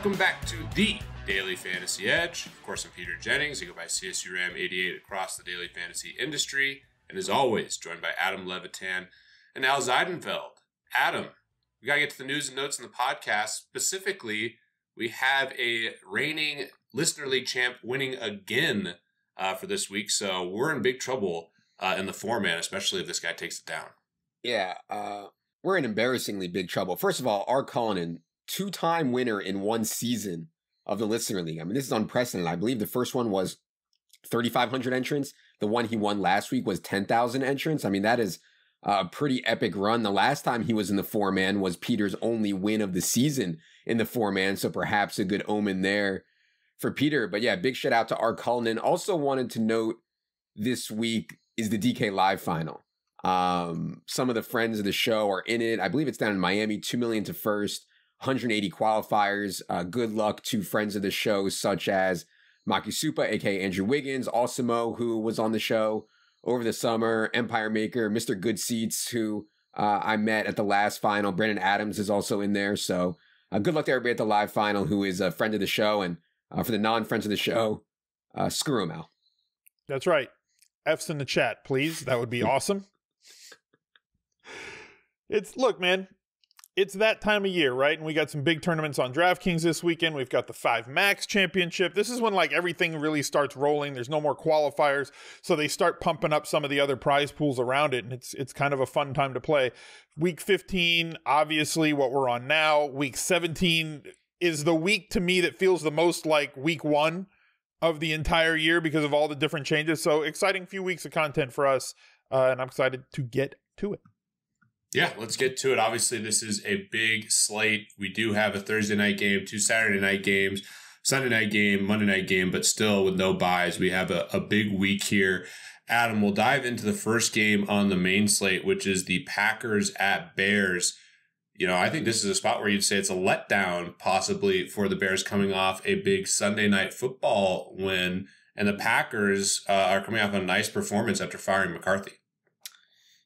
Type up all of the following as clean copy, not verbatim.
Welcome back to the Daily Fantasy Edge. Of course, I'm Peter Jennings. I go by CSU Ram 88 across the daily fantasy industry. And as always, joined by Adam Levitan and Al Zeidenfeld. Adam, we got to get to the news and notes in the podcast. Specifically, we have a reigning Listener League champ winning again for this week. So we're in big trouble in the format, especially if this guy takes it down. Yeah, we're in embarrassingly big trouble. First of all, our Cullinan, two-time winner in one season of the Listener League. I mean, this is unprecedented. I believe the first one was 3,500 entrants. The one he won last week was 10,000 entrants. I mean, that is a pretty epic run. The last time he was in the four-man was Peter's only win of the season in the four-man, so perhaps a good omen there for Peter. But yeah, big shout out to our Cullinan. Also wanted to note this week is the DK Live final. Some of the friends of the show are in it. I believe it's down in Miami, 2 million to first. 180 qualifiers. Good luck to friends of the show such as Maki Supa, aka Andrew Wiggins, Osimo, who was on the show over the summer, Empire Maker, Mr. Good Seats, who I met at the last final. Brandon Adams is also in there. So good luck to everybody at the live final who is a friend of the show. And for the non-friends of the show, screw them out. That's right. F's in the chat, please. That would be awesome. Look, man. It's that time of year, right? And we got some big tournaments on DraftKings this weekend. We've got the 5 Max Championship. This is when like everything really starts rolling. There's no more qualifiers, so they start pumping up some of the other prize pools around it, and it's kind of a fun time to play. Week 15, obviously what we're on now. Week 17 is the week to me that feels the most like week 1 of the entire year because of all the different changes. So exciting few weeks of content for us, and I'm excited to get to it. Yeah, let's get to it. Obviously, this is a big slate. We do have a Thursday night game, 2 Saturday night games, Sunday night game, Monday night game, but still with no buys. We have a big week here. Adam, we'll dive into the first game on the main slate, which is the Packers at Bears. You know, I think this is a spot where you'd say it's a letdown possibly for the Bears coming off a big Sunday night football win. And the Packers are coming off a nice performance after firing McCarthy.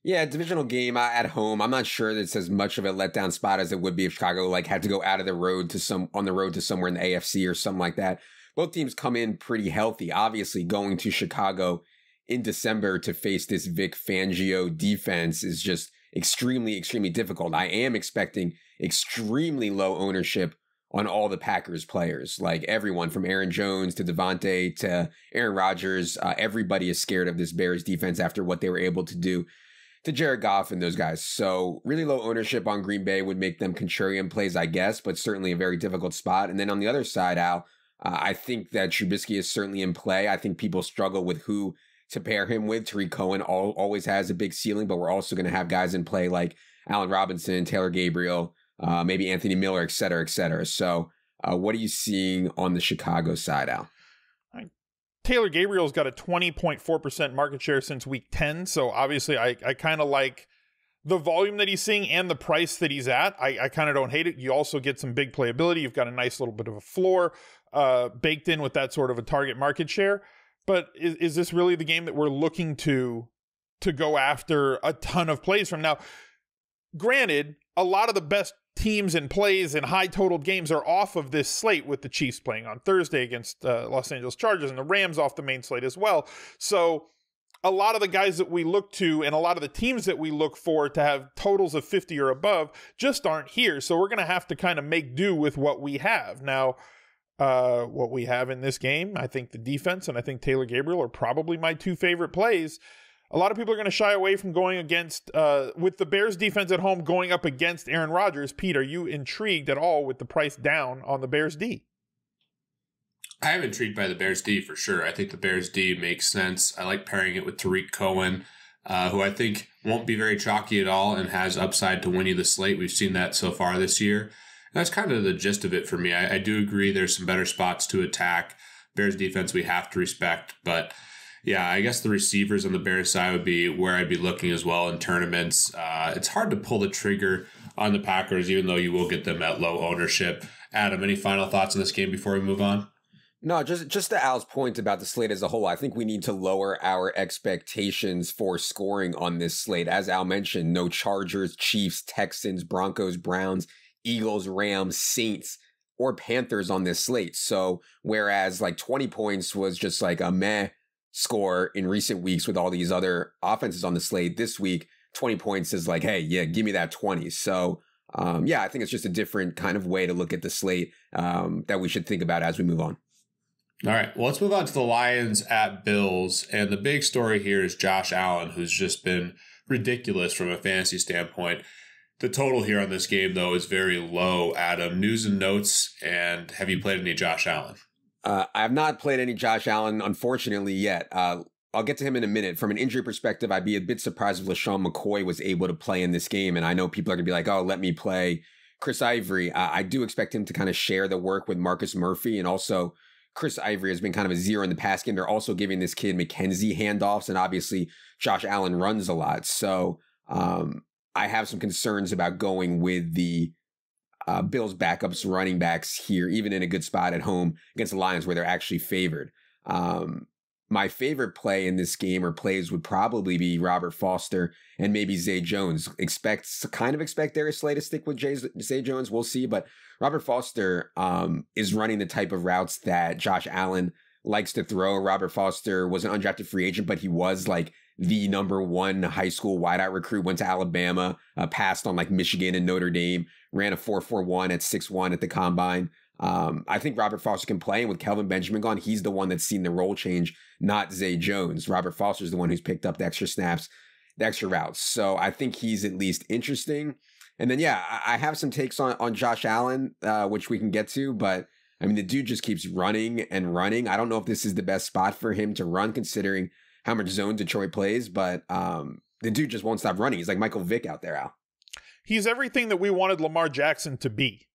Yeah, divisional game at home. I'm not sure that it's as much of a letdown spot as it would be if Chicago had to go out of the road to on the road to somewhere in the AFC or something like that. Both teams come in pretty healthy. Obviously, going to Chicago in December to face this Vic Fangio defense is just extremely, extremely difficult. I am expecting extremely low ownership on all the Packers players, like everyone from Aaron Jones to Devontae to Aaron Rodgers. Everybody is scared of this Bears defense after what they were able to do to Jared Goff and those guys. So really low ownership on Green Bay would make them contrarian plays, I guess, but certainly a very difficult spot. And then on the other side, Al, I think that Trubisky is certainly in play. I think people struggle with who to pair him with. Tariq Cohen always has a big ceiling, but we're also going to have guys in play like Allen Robinson, Taylor Gabriel, maybe Anthony Miller, et cetera, et cetera. So what are you seeing on the Chicago side, Al? Taylor Gabriel's got a 20.4% market share since week 10. So obviously I kind of like the volume that he's seeing and the price that he's at. I kind of don't hate it. You also get some big playability. You've got a nice little bit of a floor baked in with that sort of a target market share. But is this really the game that we're looking to go after a ton of plays from? Now, granted, a lot of the best teams and plays and high totaled games are off of this slate, with the Chiefs playing on Thursday against Los Angeles Chargers and the Rams off the main slate as well. So a lot of the guys that we look to and a lot of the teams that we look for to have totals of 50 or above just aren't here. So we're going to have to kind of make do with what we have. Now, what we have in this game, I think the defense and I think Taylor Gabriel are probably my 2 favorite plays. A lot of people are going to shy away from going against, with the Bears defense at home going up against Aaron Rodgers. Pete, are you intrigued at all with the price down on the Bears D? I am intrigued by the Bears D for sure. I think the Bears D makes sense. I like pairing it with Tariq Cohen, who I think won't be very chalky at all and has upside to win you the slate. We've seen that so far this year. And that's kind of the gist of it for me. I do agree there's some better spots to attack. Bears defense we have to respect, but yeah, I guess the receivers on the Bears side would be where I'd be looking as well in tournaments. It's hard to pull the trigger on the Packers, even though you will get them at low ownership. Adam, any final thoughts on this game before we move on? No, just to Al's point about the slate as a whole, I think we need to lower our expectations for scoring on this slate. As Al mentioned, no Chargers, Chiefs, Texans, Broncos, Browns, Eagles, Rams, Saints, or Panthers on this slate. So whereas like 20 points was just like a meh score in recent weeks with all these other offenses on the slate, this week 20 points is like, hey, yeah, give me that 20. So yeah, I think it's just a different kind of way to look at the slate that we should think about as we move on. All right, well, let's move on to the Lions at Bills. And the big story here is Josh Allen, who's just been ridiculous from a fantasy standpoint. The total here on this game, though, is very low, Adam. News and notes, and have you played any Josh Allen? I have not played any Josh Allen, unfortunately, yet. I'll get to him in a minute. From an injury perspective, I'd be a bit surprised if LaShawn McCoy was able to play in this game. And I know people are going to be like, oh, let me play Chris Ivory. I do expect him to kind of share the work with Marcus Murphy. And also, Chris Ivory has been kind of a zero in the pass game. They're also giving this kid McKenzie handoffs. And obviously, Josh Allen runs a lot. So I have some concerns about going with the Bills backups running backs here, even in a good spot at home against the Lions where they're actually favored. My favorite play in this game or plays would probably be Robert Foster and maybe Zay Jones. Expect Darius Slay to stick with Zay Jones. We'll see. But Robert Foster is running the type of routes that Josh Allen likes to throw. Robert Foster was an undrafted free agent, but he was like the number one high school wideout recruit, went to Alabama, passed on like Michigan and Notre Dame, ran a 4.41 at 6'1" at the combine. I think Robert Foster can play, and with Kelvin Benjamin gone, he's the one that's seen the role change, not Zay Jones. Robert Foster's the one who's picked up the extra snaps, the extra routes. So I think he's at least interesting. And then, yeah, I have some takes on Josh Allen, which we can get to, but I mean, the dude just keeps running and running. I don't know if this is the best spot for him to run, considering how much zone Detroit plays, but the dude just won't stop running. He's like Michael Vick out there, Al. He's everything that we wanted Lamar Jackson to be.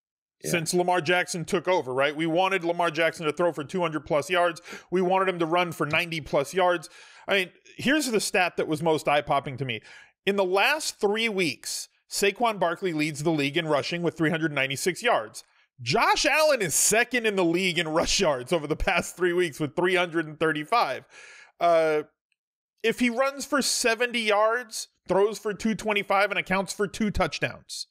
Yeah. Since Lamar Jackson took over, right? We wanted Lamar Jackson to throw for 200 plus yards. We wanted him to run for 90 plus yards. I mean, here's the stat that was most eye-popping to me. In the last 3 weeks, Saquon Barkley leads the league in rushing with 396 yards. Josh Allen is second in the league in rush yards over the past 3 weeks with 335. If he runs for 70 yards, throws for 225, and accounts for 2 touchdowns.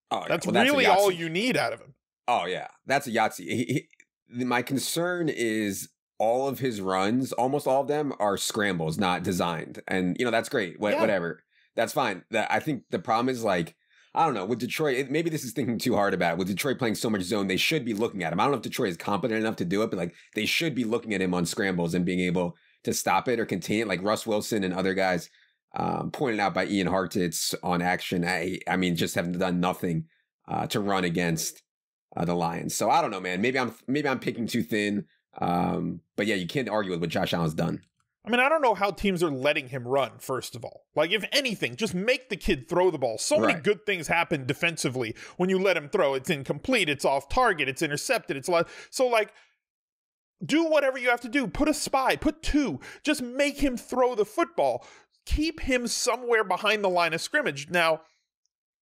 Oh, that's really all you need out of him. Oh, yeah. That's a Yahtzee. My concern is all of his runs, almost all of them, are scrambles, not designed. And, that's great. Whatever. That's fine. I think the problem is, like, I don't know, with Detroit, maybe this is thinking too hard about it. With Detroit playing so much zone, they should be looking at him. I don't know if Detroit is competent enough to do it, but, like, they should be looking at him on scrambles and being able to stop it or contain it. Like Russ Wilson and other guys pointed out by Ian Hartitz on Action. I mean, just haven't done nothing to run against the Lions. So I don't know, man. Maybe I'm picking too thin. But yeah, you can't argue with what Josh Allen's done. I mean, I don't know how teams are letting him run, first of all. Like, if anything, just make the kid throw the ball. So many good things happen defensively when you let him throw. It's incomplete, it's off target, it's intercepted, so like, do whatever you have to do. Put a spy, put 2. Just make him throw the football. Keep him somewhere behind the line of scrimmage. Now,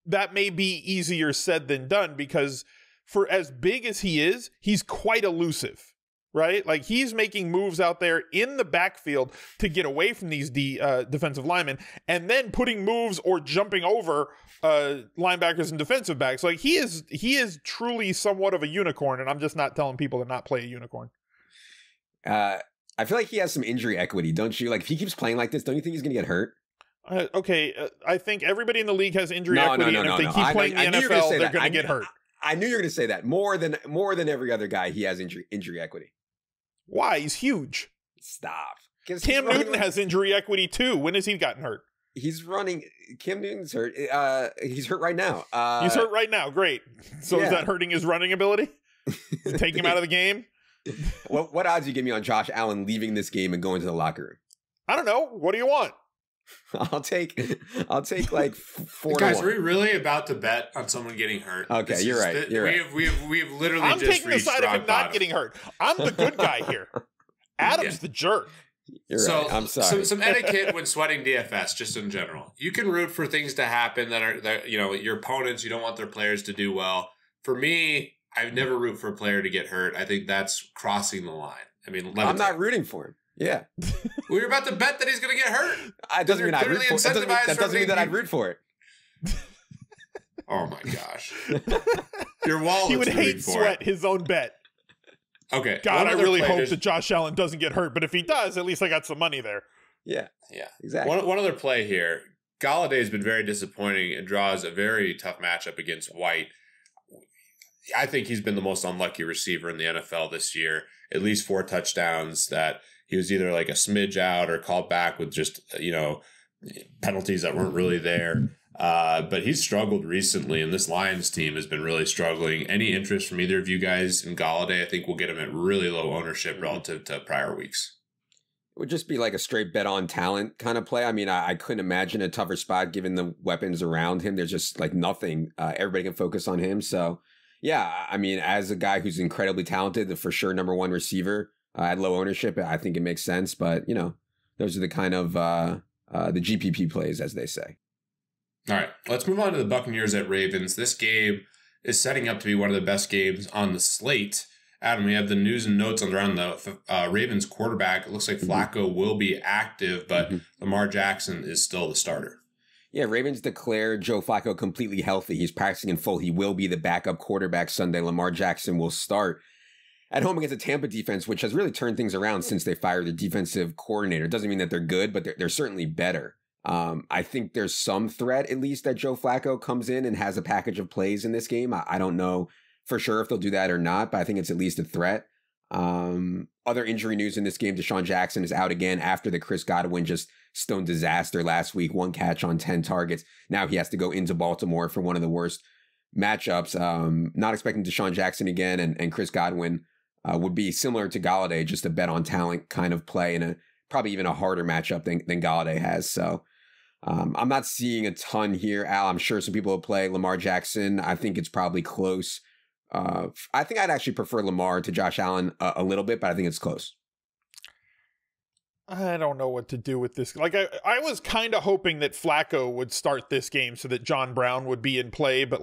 that may be easier said than done because for as big as he is, he's quite elusive. Right? Like, he's making moves out there in the backfield to get away from these defensive linemen and then putting moves or jumping over linebackers and defensive backs. Like, he is truly somewhat of a unicorn, and I'm just not telling people to not play a unicorn. I feel like he has some injury equity, don't you? Like, if he keeps playing like this, don't you think he's going to get hurt? I think everybody in the league has injury equity, and if they keep playing the NFL, they're going to get hurt. I knew you were going to say that. More than every other guy, he has injury equity. Why? He's huge. Stop. Cam Newton has injury equity too. When has he gotten hurt? He's running. Cam Newton's hurt. He's hurt right now. He's hurt right now. Great. So is that hurting his running ability? Take him out of the game? What odds do you give me on Josh Allen leaving this game and going to the locker room? I don't know. What do you want? I'll take like 4 Guys, are we really about to bet on someone getting hurt? Okay, you're right. We have literally I'm just taking the side of him not getting hurt. I'm the good guy here. Adam's the jerk. You're right. I'm sorry. Some etiquette when sweating DFS, just in general. You can root for things to happen that your opponents. You don't want their players to do well. For me, I've never root for a player to get hurt. I think that's crossing the line. I mean, I'm not rooting for him. Yeah. We were about to bet that he's going to get hurt. It doesn't mean I'd root for it. That doesn't mean that I'd root for it. Oh my gosh. Your wallet's He would rooting hate for sweat it. his own bet. Okay. God, I really hope that Josh Allen doesn't get hurt, but if he does, at least I got some money there. Yeah, Yeah, exactly. One other play here. Galladay's been very disappointing and draws a very tough matchup against White. I think he's been the most unlucky receiver in the NFL this year. At least 4 touchdowns that he was either like a smidge out or called back with just, penalties that weren't really there. But he's struggled recently, and this Lions team has been really struggling. Any interest from either of you guys in Galladay? I think we'll get him at really low ownership relative to prior weeks. It would just be like a straight bet on talent kind of play. I mean, I couldn't imagine a tougher spot given the weapons around him. There's just like nothing. Everybody can focus on him. So, yeah, I mean, as a guy who's incredibly talented, the for sure number 1 receiver at low ownership, I think it makes sense. But, those are the kind of the GPP plays, as they say. All right, let's move on to the Buccaneers at Ravens. This game is setting up to be one of the best games on the slate. Adam, we have the news and notes around the Ravens quarterback. It looks like Flacco will be active, but Lamar Jackson is still the starter. Yeah, Ravens declared Joe Flacco completely healthy. He's practicing in full. He will be the backup quarterback Sunday. Lamar Jackson will start at home against a Tampa defense, which has really turned things around since they fired the defensive coordinator. It doesn't mean that they're good, but they're certainly better. I think there's some threat, at least, that Joe Flacco comes in and has a package of plays in this game. I don't know for sure if they'll do that or not, but I think it's at least a threat. Other injury news in this game, Deshaun Jackson is out again after the Chris Godwin just stone disaster last week, 1 catch on 10 targets. Now he has to go into Baltimore for one of the worst matchups. Not expecting Deshaun Jackson again, and Chris Godwin would be similar to Galladay, just a bet on talent kind of play, and probably even a harder matchup than Galladay has. So I'm not seeing a ton here, Al. I'm sure some people will play Lamar Jackson. I think it's probably close. I think I'd actually prefer Lamar to Josh Allen a little bit, but I think it's close. I don't know what to do with this. Like, I was kind of hoping that Flacco would start this game so that John Brown would be in play, but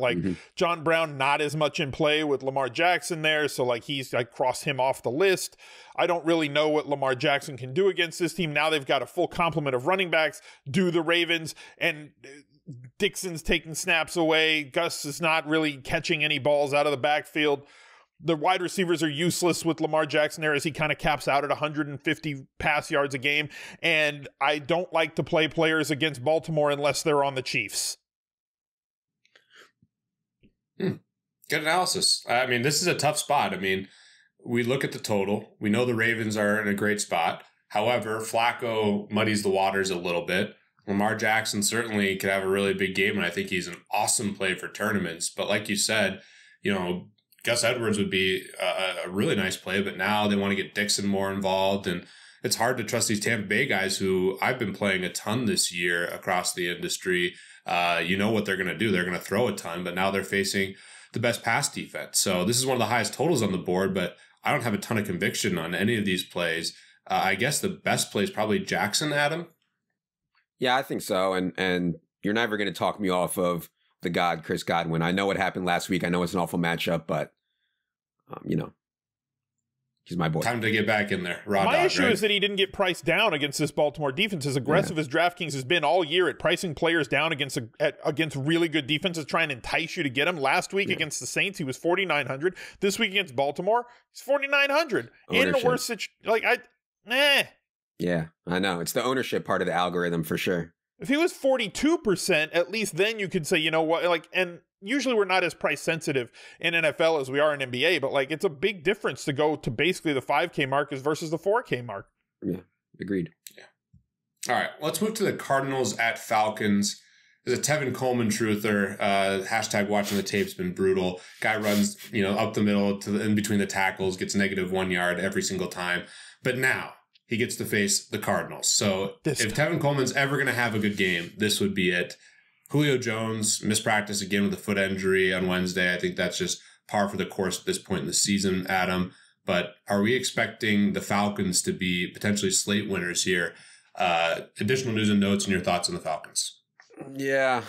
John Brown not as much in play with Lamar Jackson there, so I crossed him off the list. I don't really know what Lamar Jackson can do against this team. Now they've got a full complement of running backs, do the Ravens, and Dixon's taking snaps away. Gus is not really catching any balls out of the backfield. The wide receivers are useless with Lamar Jackson there as he kind of caps out at 150 pass yards a game. And I don't like to play players against Baltimore unless they're on the Chiefs. Good analysis. I mean, this is a tough spot. I mean, we look at the total. We know the Ravens are in a great spot. However, Flacco muddies the waters a little bit. Lamar Jackson certainly could have a really big game, and I think he's an awesome play for tournaments. But like you said, Gus Edwards would be a really nice play, but now they want to get Dixon more involved, and it's hard to trust these Tampa Bay guys who I've been playing a ton this year across the industry. You know what they're going to do. They're going to throw a ton, but now they're facing the best pass defense. So this is one of the highest totals on the board, but I don't have a ton of conviction on any of these plays. I guess the best play is probably Jackson, Adam. Yeah, I think so. And you're never going to talk me off of the god, Chris Godwin. I know what happened last week. I know it's an awful matchup, but, he's my boy. Time to get back in there. My issue is that he didn't get priced down against this Baltimore defense. As aggressive as DraftKings has been all year at pricing players down against really good defenses, trying to entice you to get him. Last week against the Saints, he was 4,900. This week against Baltimore, he's 4,900. In the worst situation, Yeah, I know. It's the ownership part of the algorithm for sure. If he was 42%, at least then you could say, you know what, and usually we're not as price sensitive in NFL as we are in NBA, but it's a big difference to go to basically the 5K mark versus the 4K mark. Yeah, agreed. Yeah. All right, let's move to the Cardinals at Falcons. There's a Tevin Coleman truther. Hashtag watching the tape's been brutal. Guy runs, up the middle in between the tackles, gets -1 yard every single time. But now he gets to face the Cardinals. So if Tevin Coleman's ever going to have a good game, this would be it. Julio Jones mispracticed again with a foot injury on Wednesday. I think that's just par for the course at this point in the season, Adam. But are we expecting the Falcons to be potentially slate winners here? Additional news and notes and your thoughts on the Falcons. Yeah.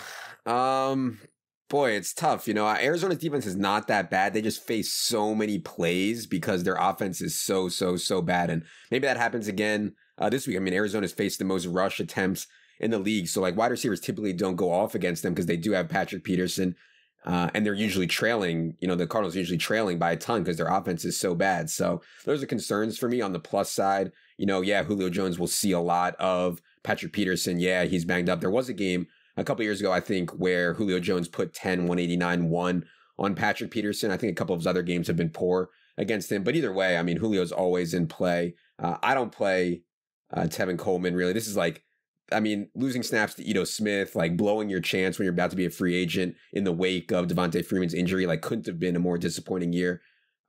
Boy, it's tough. Arizona's defense is not that bad. They just face so many plays because their offense is so bad. And maybe that happens again this week. I mean, Arizona's faced the most rush attempts in the league. So wide receivers typically don't go off against them because they do have Patrick Peterson And they're usually trailing, the Cardinals are usually trailing by a ton because their offense is so bad. So those are concerns for me. On the plus side, Julio Jones will see a lot of Patrick Peterson. Yeah, he's banged up. There was a game a couple years ago, I think, where Julio Jones put 10, 189, 1 on Patrick Peterson. I think a couple of his other games have been poor against him. But either way, I mean, Julio's always in play. I don't play Tevin Coleman, really. This is losing snaps to Ito Smith, blowing your chance when you're about to be a free agent in the wake of Devontae Freeman's injury, couldn't have been a more disappointing year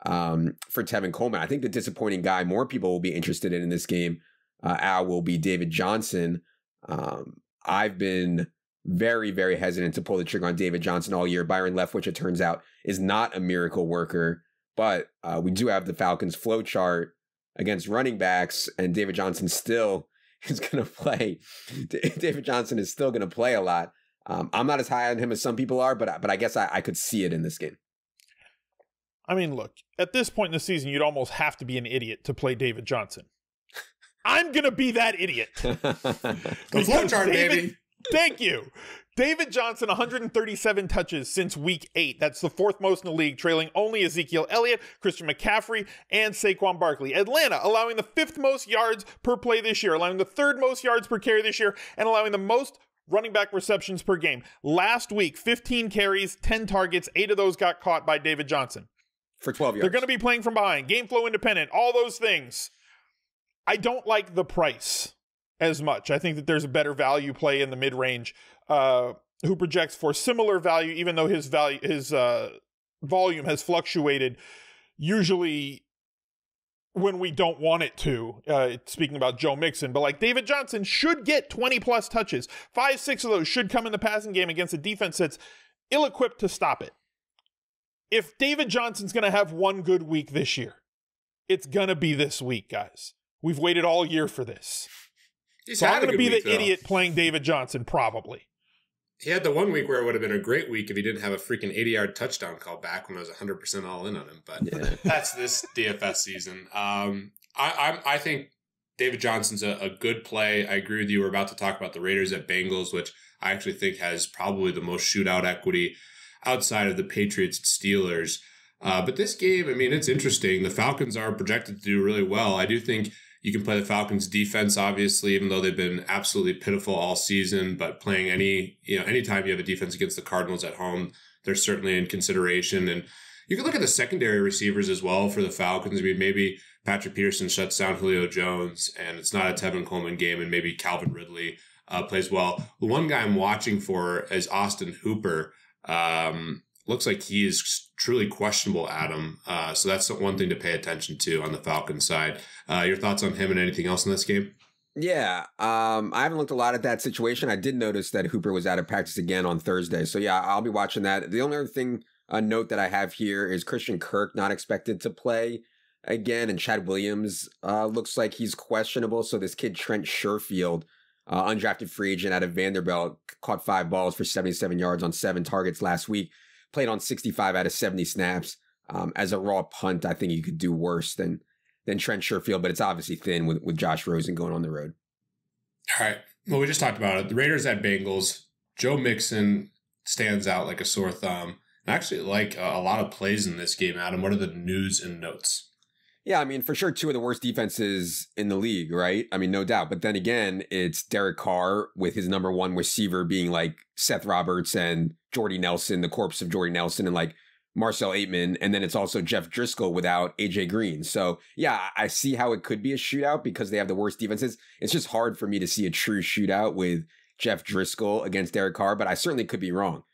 for Tevin Coleman. I think the disappointing guy more people will be interested in this game, Al, will be David Johnson. I've been very, very hesitant to pull the trigger on David Johnson all year. Byron Leftwich, it turns out, is not a miracle worker, but we do have the Falcons flow chart against running backs, and David Johnson still is going to play. David Johnson is still going to play a lot. I'm not as high on him as some people are, but I guess I could see it in this game. I mean, look, at this point in the season, you'd almost have to be an idiot to play David Johnson. I'm going to be that idiot. The flow chart, baby. Thank you. David Johnson, 137 touches since week 8. That's the 4th most in the league, trailing only Ezekiel Elliott, Christian McCaffrey, and Saquon Barkley. Atlanta allowing the 5th most yards per play this year, allowing the 3rd most yards per carry this year, and allowing the most running back receptions per game. Last week, 15 carries, 10 targets, 8 of those got caught by David Johnson. For 12 yards. They're going to be playing from behind, game flow independent, all those things. I don't like the price as much. I think that there's a better value play in the mid-range who projects for similar value, even though his volume has fluctuated, usually when we don't want it to. Speaking about Joe Mixon, but David Johnson should get 20-plus touches. 5-6 of those should come in the passing game against a defense that's ill-equipped to stop it. If David Johnson's going to have one good week this year, it's going to be this week, guys. We've waited all year for this. So I'm going to be the idiot playing David Johnson, probably. He had the one week where it would have been a great week if he didn't have a freaking 80-yard touchdown call back when I was 100% all in on him. But that's this DFS season. I think David Johnson's a good play. I agree with you. We're about to talk about the Raiders at Bengals, which I actually think has probably the most shootout equity outside of the Patriots and Steelers. But this game, I mean, it's interesting. The Falcons are projected to do really well. I do think you can play the Falcons defense, obviously, even though they've been absolutely pitiful all season, but playing anytime you have a defense against the Cardinals at home, they're certainly in consideration. And you can look at the secondary receivers as well for the Falcons. I mean, maybe Patrick Peterson shuts down Julio Jones and it's not a Tevin Coleman game, and maybe Calvin Ridley plays well. The one guy I'm watching for is Austin Hooper. Looks like he is truly questionable, Adam. So that's one thing to pay attention to on the Falcons side. Your thoughts on him and anything else in this game? Yeah, I haven't looked a lot at that situation. I did notice that Hooper was out of practice again on Thursday. So yeah, I'll be watching that. The only other thing, a note that I have here is Christian Kirk not expected to play again. And Chad Williams looks like he's questionable. So this kid, Trent Sherfield, undrafted free agent out of Vanderbilt, caught 5 balls for 77 yards on 7 targets last week. Played on 65 out of 70 snaps. As a raw punt, I think you could do worse than Trent Sherfield, but it's obviously thin with Josh Rosen going on the road. All right. Well, we just talked about it. The Raiders at Bengals. Joe Mixon stands out like a sore thumb. I actually like a lot of plays in this game, Adam. What are the news and notes? Yeah, I mean, for sure, 2 of the worst defenses in the league, right? I mean, no doubt. But then again, it's Derek Carr with his number 1 receiver being Seth Roberts and Jordy Nelson, the corpse of Jordy Nelson, and Marcel Aitman. And then it's also Jeff Driscoll without AJ Green. So yeah, I see how it could be a shootout because they have the worst defenses. It's just hard for me to see a true shootout with Jeff Driscoll against Derek Carr, but I certainly could be wrong.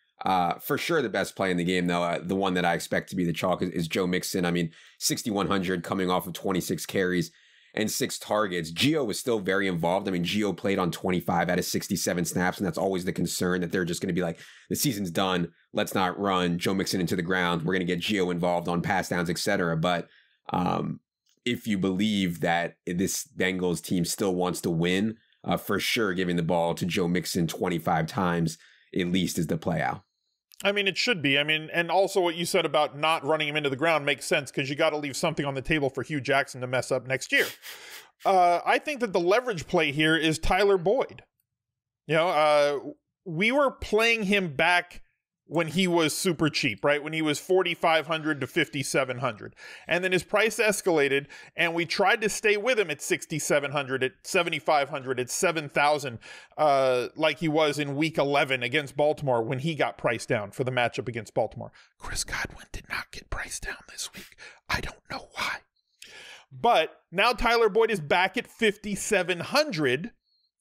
For sure, the best play in the game, though, the one that I expect to be the chalk is Joe Mixon. I mean, 6,100 coming off of 26 carries and 6 targets. Gio was still very involved. I mean, Gio played on 25 out of 67 snaps, and that's always the concern that they're just going to be the season's done. Let's not run Joe Mixon into the ground. We're going to get Gio involved on pass downs, etc. But if you believe that this Bengals team still wants to win, for sure, giving the ball to Joe Mixon 25 times at least is the play out. I mean, it should be. I mean, and also what you said about not running him into the ground makes sense because you got to leave something on the table for Hugh Jackson to mess up next year. I think that the leverage play here is Tyler Boyd. We were playing him back when he was super cheap, right? When he was 4,500 to 5,700. And then his price escalated and we tried to stay with him at 6,700, at 7,500, at 7,000, like he was in week 11 against Baltimore when he got priced down for the matchup against Baltimore. Chris Godwin did not get priced down this week. I don't know why. But now Tyler Boyd is back at 5,700.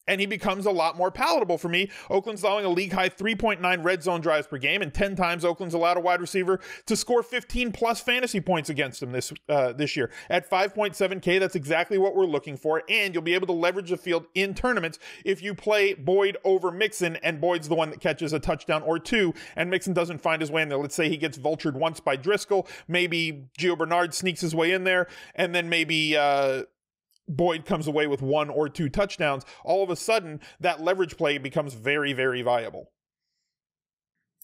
And he becomes a lot more palatable for me. Oakland's allowing a league-high 3.9 red zone drives per game, and 10 times Oakland's allowed a wide receiver to score 15-plus fantasy points against him this year. At 5.7K, that's exactly what we're looking for, and you'll be able to leverage the field in tournaments if you play Boyd over Mixon, and Boyd's the one that catches a touchdown or two, and Mixon doesn't find his way in there. Let's say he gets vultured once by Driscoll, maybe Gio Bernard sneaks his way in there, and then maybe Boyd comes away with 1 or 2 touchdowns. All of a sudden, that leverage play becomes very, very viable.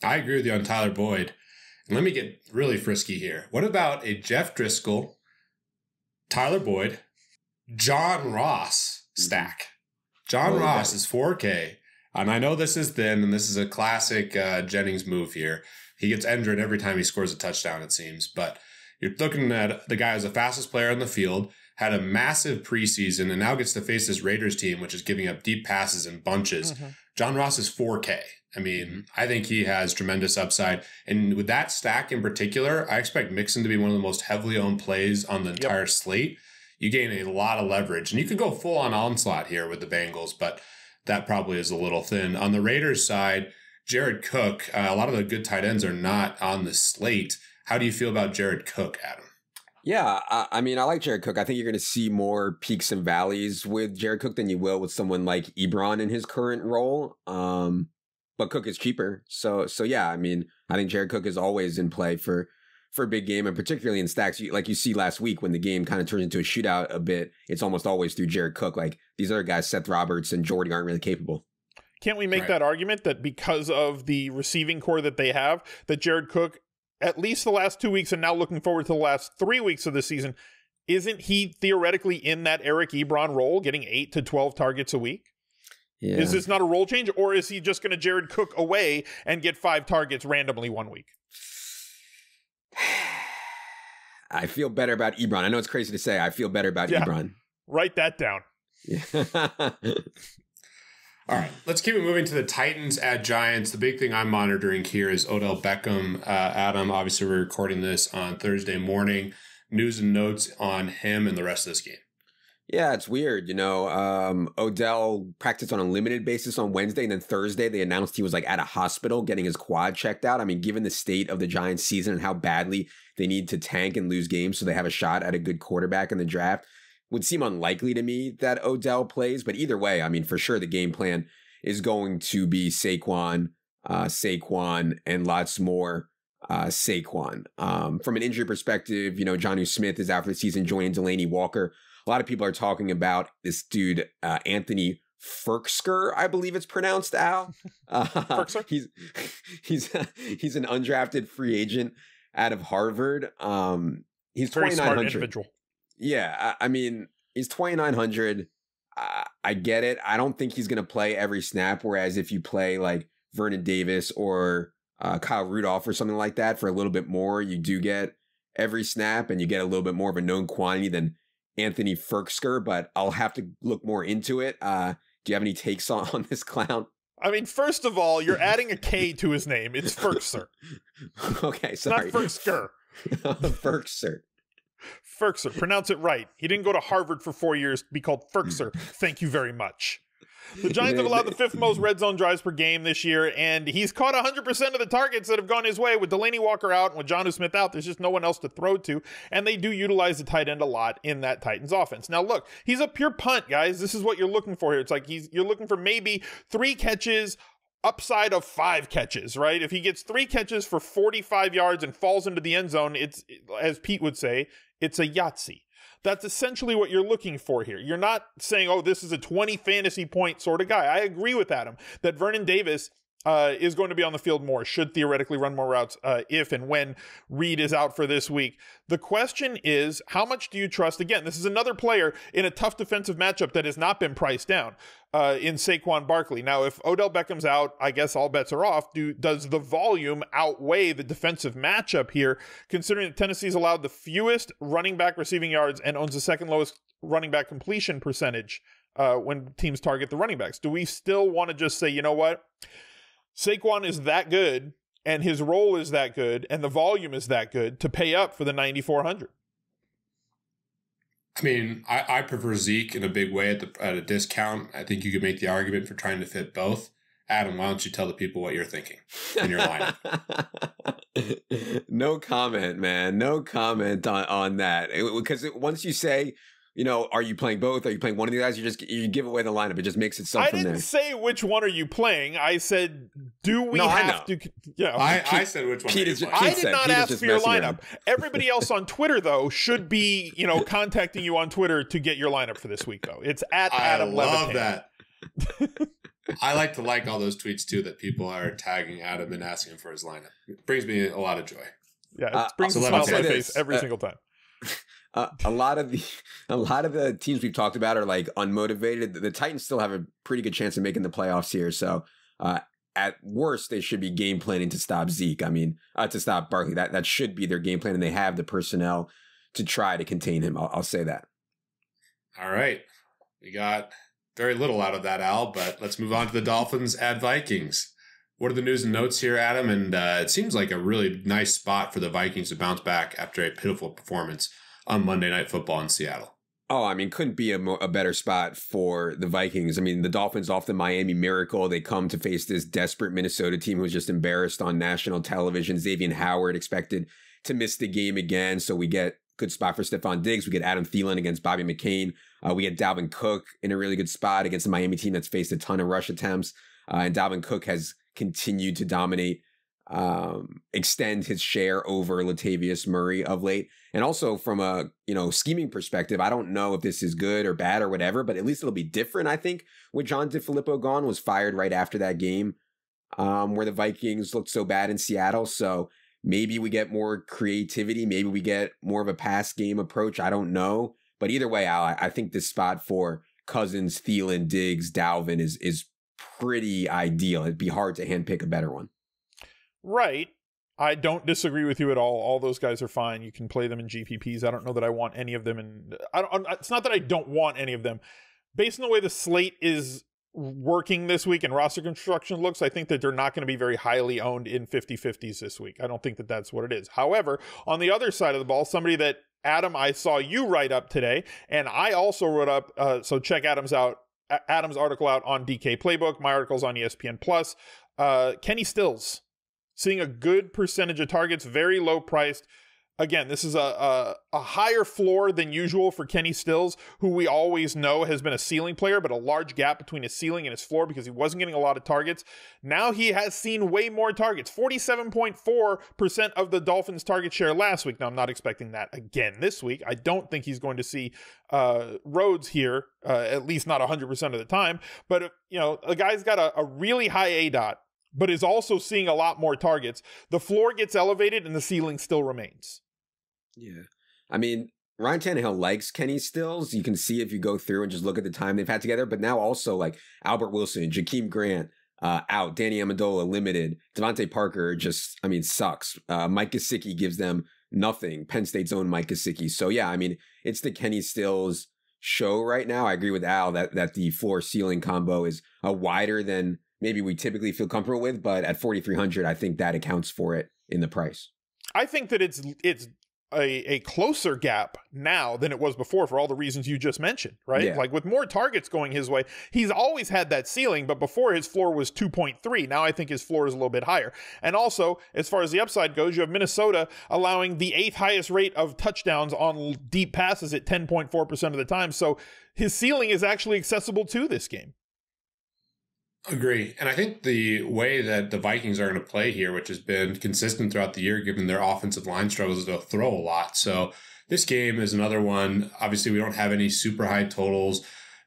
I agree with you on Tyler Boyd. And let me get really frisky here. What about a Jeff Driscoll, Tyler Boyd, John Ross stack? John Ross is 4K. And I know this is thin, and this is a classic Jennings move here. He gets injured every time he scores a touchdown, it seems. But you're looking at the guy who's the fastest player on the field, had a massive preseason, and now gets to face this Raiders team, which is giving up deep passes in bunches. John Ross is 4K. I mean, I think he has tremendous upside. And with that stack in particular, I expect Mixon to be one of the most heavily owned plays on the entire slate. You gain a lot of leverage. And you could go full on onslaught here with the Bengals, but that probably is a little thin. On the Raiders side, Jared Cook, a lot of the good tight ends are not on the slate. How do you feel about Jared Cook, Adam? Yeah, I mean, I like Jared Cook. I think you're going to see more peaks and valleys with Jared Cook than you will with someone like Ebron in his current role. But Cook is cheaper. So yeah, I mean, I think Jared Cook is always in play for a big game, and particularly in stacks. Like you see last week when the game kind of turns into a shootout a bit, it's almost always through Jared Cook. Like these other guys, Seth Roberts and Jordy, aren't really capable. Can't we make that argument that because of the receiving core that they have, that Jared Cook, at least the last 2 weeks and now looking forward to the last 3 weeks of the season, isn't he theoretically in that Eric Ebron role, getting 8 to 12 targets a week? Yeah. Is this not a role change, or is he just going to Jared Cook away and get 5 targets randomly 1 week? I feel better about Ebron. I know it's crazy to say. I feel better about Ebron. Write that down. Yeah. All right, let's keep it moving to the Titans at Giants. The big thing I'm monitoring here is Odell Beckham. Adam, obviously we're recording this on Thursday morning. News and notes on him and the rest of this game. Yeah, it's weird. You know, Odell practiced on a limited basis on Wednesday, and then Thursday they announced he was like at a hospital getting his quad checked out. I mean, given the state of the Giants season and how badly they need to tank and lose games so they have a shot at a good quarterback in the draft, would seem unlikely to me that Odell plays. But either way, I mean, for sure the game plan is going to be Saquon, and lots more Saquon. From an injury perspective, you know, Jonnu Smith is out for the season, joining Delaney Walker. A lot of people are talking about this dude, Anthony Firkser, I believe it's pronounced, Al. Firkser? He's an undrafted free agent out of Harvard. He's very 2,900. smart individual. Yeah, I mean, he's 2,900. I get it. I don't think he's going to play every snap, whereas if you play like Vernon Davis or Kyle Rudolph or something like that for a little bit more, you do get every snap and you get a little bit more of a known quantity than Anthony Firkser, but I'll have to look more into it. Do you have any takes on this clown? I mean, first of all, you're adding a K to his name. It's Firkser. Okay, sorry. Not Firkser. Firkser. Firkser. Pronounce it right. He didn't go to Harvard for 4 years to be called Firkser. Thank you very much. The Giants have allowed the 5th most red zone drives per game this year, and he's caught 100% of the targets that have gone his way. With Delaney Walker out and with Jonnu Smith out, there's just no one else to throw to, and they do utilize the tight end a lot in that Titans offense. Now, look, he's a pure punt, guys. This is what you're looking for here. It's like you're looking for maybe 3 catches, upside of 5 catches, right? If he gets 3 catches for 45 yards and falls into the end zone, it's, as Pete would say, it's a Yahtzee. That's essentially what you're looking for here. You're not saying, oh, this is a 20 fantasy point sort of guy. I agree with Adam that Vernon Davis is going to be on the field more, should theoretically run more routes if and when Reed is out for this week. The question is, how much do you trust? Again, this is another player in a tough defensive matchup that has not been priced down in Saquon Barkley. Now, if Odell Beckham's out, I guess all bets are off. Does the volume outweigh the defensive matchup here, considering that Tennessee's allowed the fewest running back receiving yards and owns the second lowest running back completion percentage when teams target the running backs? Do we still want to just say, you know what? Saquon is that good, and his role is that good, and the volume is that good to pay up for the 9,400. I mean, I prefer Zeke in a big way at a discount. I think you could make the argument for trying to fit both. Adam, why don't you tell the people what you're thinking in your lineup? No comment, man. No comment on that. Because once you say, you know, are you playing both? Are you playing one of the guys? You give away the lineup. It just makes it something. I didn't say which one are you playing. I said, do we have to? Yeah, I said which one. I did not ask for your lineup. Everybody else on Twitter, though, should be, you know, contacting you on Twitter to get your lineup for this week, though. It's at Adam Levitan. I love that. I like to like all those tweets too that people are tagging Adam and asking him for his lineup. It brings me a lot of joy. Yeah, it brings a smile to my face every single time. A lot of the teams we've talked about are like unmotivated. The Titans still have a pretty good chance of making the playoffs here. So at worst, they should be game planning to stop Zeke. I mean, to stop Barkley. That should be their game plan, and they have the personnel to try to contain him. I'll say that. All right, we got very little out of that, Al. But let's move on to the Dolphins at Vikings. What are the news and notes here, Adam? And it seems like a really nice spot for the Vikings to bounce back after a pitiful performance on Monday Night Football in Seattle. Oh, I mean, couldn't be a better spot for the Vikings. I mean, the Dolphins off the Miami Miracle, they come to face this desperate Minnesota team who was just embarrassed on national television. Xavier Howard expected to miss the game again, so we get good spot for Stephon Diggs. We get Adam Thielen against Bobby McCain. We get Dalvin Cook in a really good spot against the Miami team that's faced a ton of rush attempts. And Dalvin Cook has continued to dominate, extend his share over Latavius Murray of late. And also from a, scheming perspective, I don't know if this is good or bad or whatever, but at least it'll be different, I think, with John DeFilippo gone. Was fired right after that game where the Vikings looked so bad in Seattle. So maybe we get more creativity. Maybe we get more of a pass game approach. I don't know. But either way, Al, I think this spot for Cousins, Thielen, Diggs, Dalvin is pretty ideal. It'd be hard to handpick a better one. Right. I don't disagree with you at all. All those guys are fine. You can play them in GPPs. I don't know that I want any of them. And it's not that I don't want any of them. Based on the way the slate is working this week and roster construction looks, I think that they're not going to be very highly owned in 50-50s this week. I don't think that that's what it is. However, on the other side of the ball, somebody that, Adam, I saw you write up today, and I also wrote up, so check Adam's article out on DK Playbook. My article's on ESPN+. Kenny Stills, seeing a good percentage of targets, very low priced. Again, this is a higher floor than usual for Kenny Stills, who we always know has been a ceiling player, but a large gap between his ceiling and his floor because he wasn't getting a lot of targets. Now he has seen way more targets, 47.4% of the Dolphins' target share last week. Now, I'm not expecting that again this week. I don't think he's going to see Rhodes here, at least not 100% of the time. But, the guy's got a really high ADOT, but is also seeing a lot more targets. The floor gets elevated and the ceiling still remains. Yeah. I mean, Ryan Tannehill likes Kenny Stills. You can see if you go through and just look at the time they've had together. But now also like Albert Wilson, Jakeem Grant out, Danny Amendola limited, Devontae Parker just, sucks. Mike Gesicki gives them nothing. Penn State's own Mike Gesicki. So yeah, it's the Kenny Stills show right now. I agree with Al that the floor ceiling combo is wider than maybe we typically feel comfortable with, but at 4,300, I think that accounts for it in the price. I think that it's a closer gap now than it was before for all the reasons you just mentioned, right? Yeah. Like with more targets going his way, he's always had that ceiling, but before his floor was 2.3. Now I think his floor is a little bit higher. And also, as far as the upside goes, you have Minnesota allowing the 8th highest rate of touchdowns on deep passes at 10.4% of the time. So his ceiling is actually accessible to this game. Agree. And I think the way that the Vikings are going to play here, which has been consistent throughout the year, given their offensive line struggles, is they'll throw a lot. So this game is another one. Obviously, we don't have any super high totals.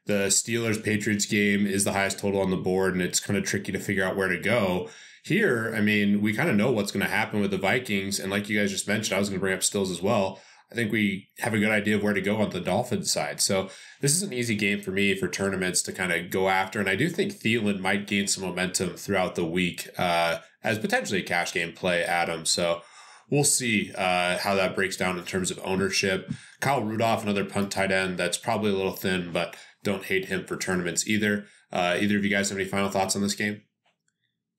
the Steelers-Patriots game is the highest total on the board, and it's kind of tricky to figure out where to go. Here, I mean, we kind of know what's going to happen with the Vikings. And like you guys just mentioned, I was going to bring up Stills as well. I think we have a good idea of where to go on the Dolphins side. So this is an easy game for me for tournaments to kind of go after. And I do think Thielen might gain some momentum throughout the week as potentially a cash game play, Adam. So we'll see how that breaks down in terms of ownership. Kyle Rudolph, another punt tight end, that's probably a little thin, but don't hate him for tournaments either. Either of you guys have any final thoughts on this game?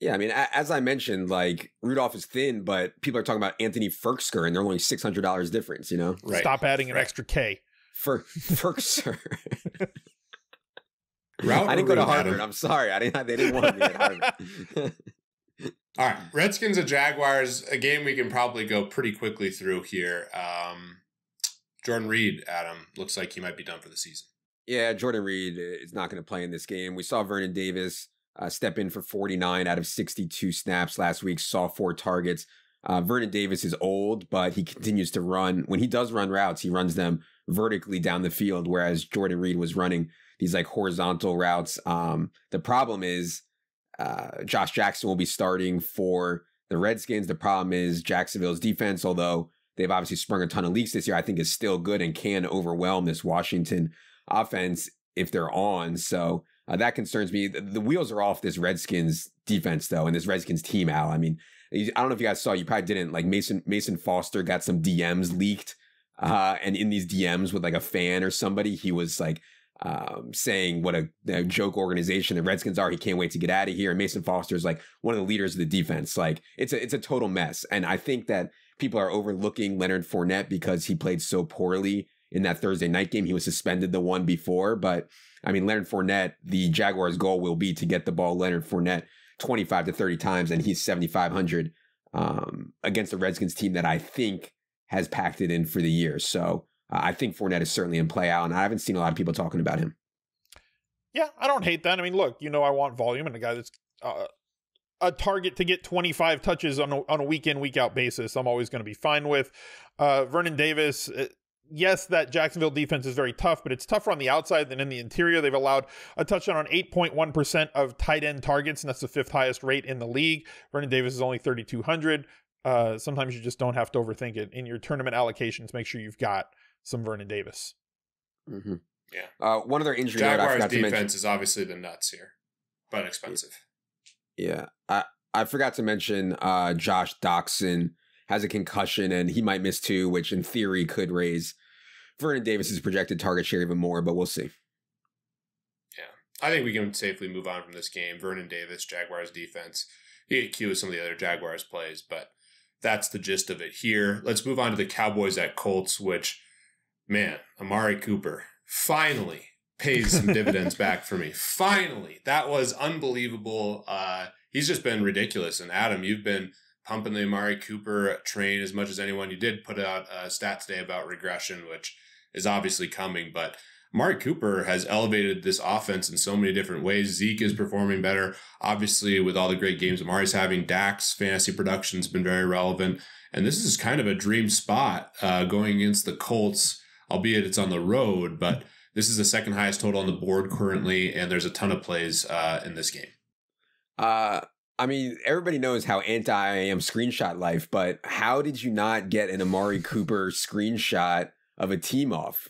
Yeah, I mean, as I mentioned, like, Rudolph is thin, but people are talking about Anthony Ferkser, and they're only $600 difference, you know? Right. Stop adding an extra K. Ferkser. I didn't go to Harvard. Adam. I'm sorry. They didn't want me at Harvard. All right. Redskins and Jaguars, a game we can probably go pretty quickly through here. Jordan Reed, Adam, looks like he might be done for the season. Yeah, Jordan Reed is not going to play in this game. We saw Vernon Davis step in for 49 out of 62 snaps last week, saw 4 targets. Vernon Davis is old, but he continues to run. When he does run routes, he runs them vertically down the field, whereas Jordan Reed was running these like horizontal routes. The problem is Josh Jackson will be starting for the Redskins. The problem is Jacksonville's defense, although they've obviously sprung a ton of leaks this year, I think is still good and can overwhelm this Washington offense if they're on. So that concerns me. The wheels are off this Redskins defense, though, and this Redskins team, Al. I mean, I don't know if you guys saw, you probably didn't, like Mason Foster got some DMs leaked. And in these DMs with like a fan or somebody, he was like saying what a joke organization the Redskins are. He can't wait to get out of here. And Mason Foster is like one of the leaders of the defense. Like it's a total mess. And I think that people are overlooking Leonard Fournette because he played so poorly in that Thursday night game. He was suspended the one before, but I mean, Leonard Fournette, the Jaguars' goal will be to get the ball Leonard Fournette 25 to 30 times, and he's 7,500 against the Redskins team that I think has packed it in for the year. So I think Fournette is certainly in play out, and I haven't seen a lot of people talking about him. Yeah, I don't hate that. I mean, look, I want volume, and a guy that's a target to get 25 touches on a week-in, week-out basis, I'm always going to be fine with. Vernon Davis, yes, that Jacksonville defense is very tough, but it's tougher on the outside than in the interior. They've allowed a touchdown on 8.1% of tight end targets, and that's the 5th highest rate in the league. Vernon Davis is only 3,200. Sometimes you just don't have to overthink it. In your tournament allocations, make sure you've got some Vernon Davis. Mm-hmm. Yeah. One other injury Jaguars note I forgot to mention. Defense is obviously the nuts here, but expensive. Yeah. I forgot to mention Josh Doxson has a concussion, and he might miss 2, which in theory could raise Vernon Davis's projected target share even more, but we'll see. Yeah. I think we can safely move on from this game. Vernon Davis, Jaguars defense. You get cute with some of the other Jaguars plays, but that's the gist of it here. Let's move on to the Cowboys at Colts, which, man, Amari Cooper finally pays some dividends back for me. Finally. That was unbelievable. He's just been ridiculous. And Adam, you've been pumping the Amari Cooper train as much as anyone. You did put out a stat today about regression, which is obviously coming, but Amari Cooper has elevated this offense in so many different ways. Zeke is performing better. Obviously, with all the great games Amari's having, Dak's fantasy production has been very relevant. And this is kind of a dream spot going against the Colts, albeit it's on the road, but this is the 2nd highest total on the board currently, and there's a ton of plays in this game. I mean, everybody knows how anti I am screenshot life, but how did you not get an Amari Cooper screenshot of a team off?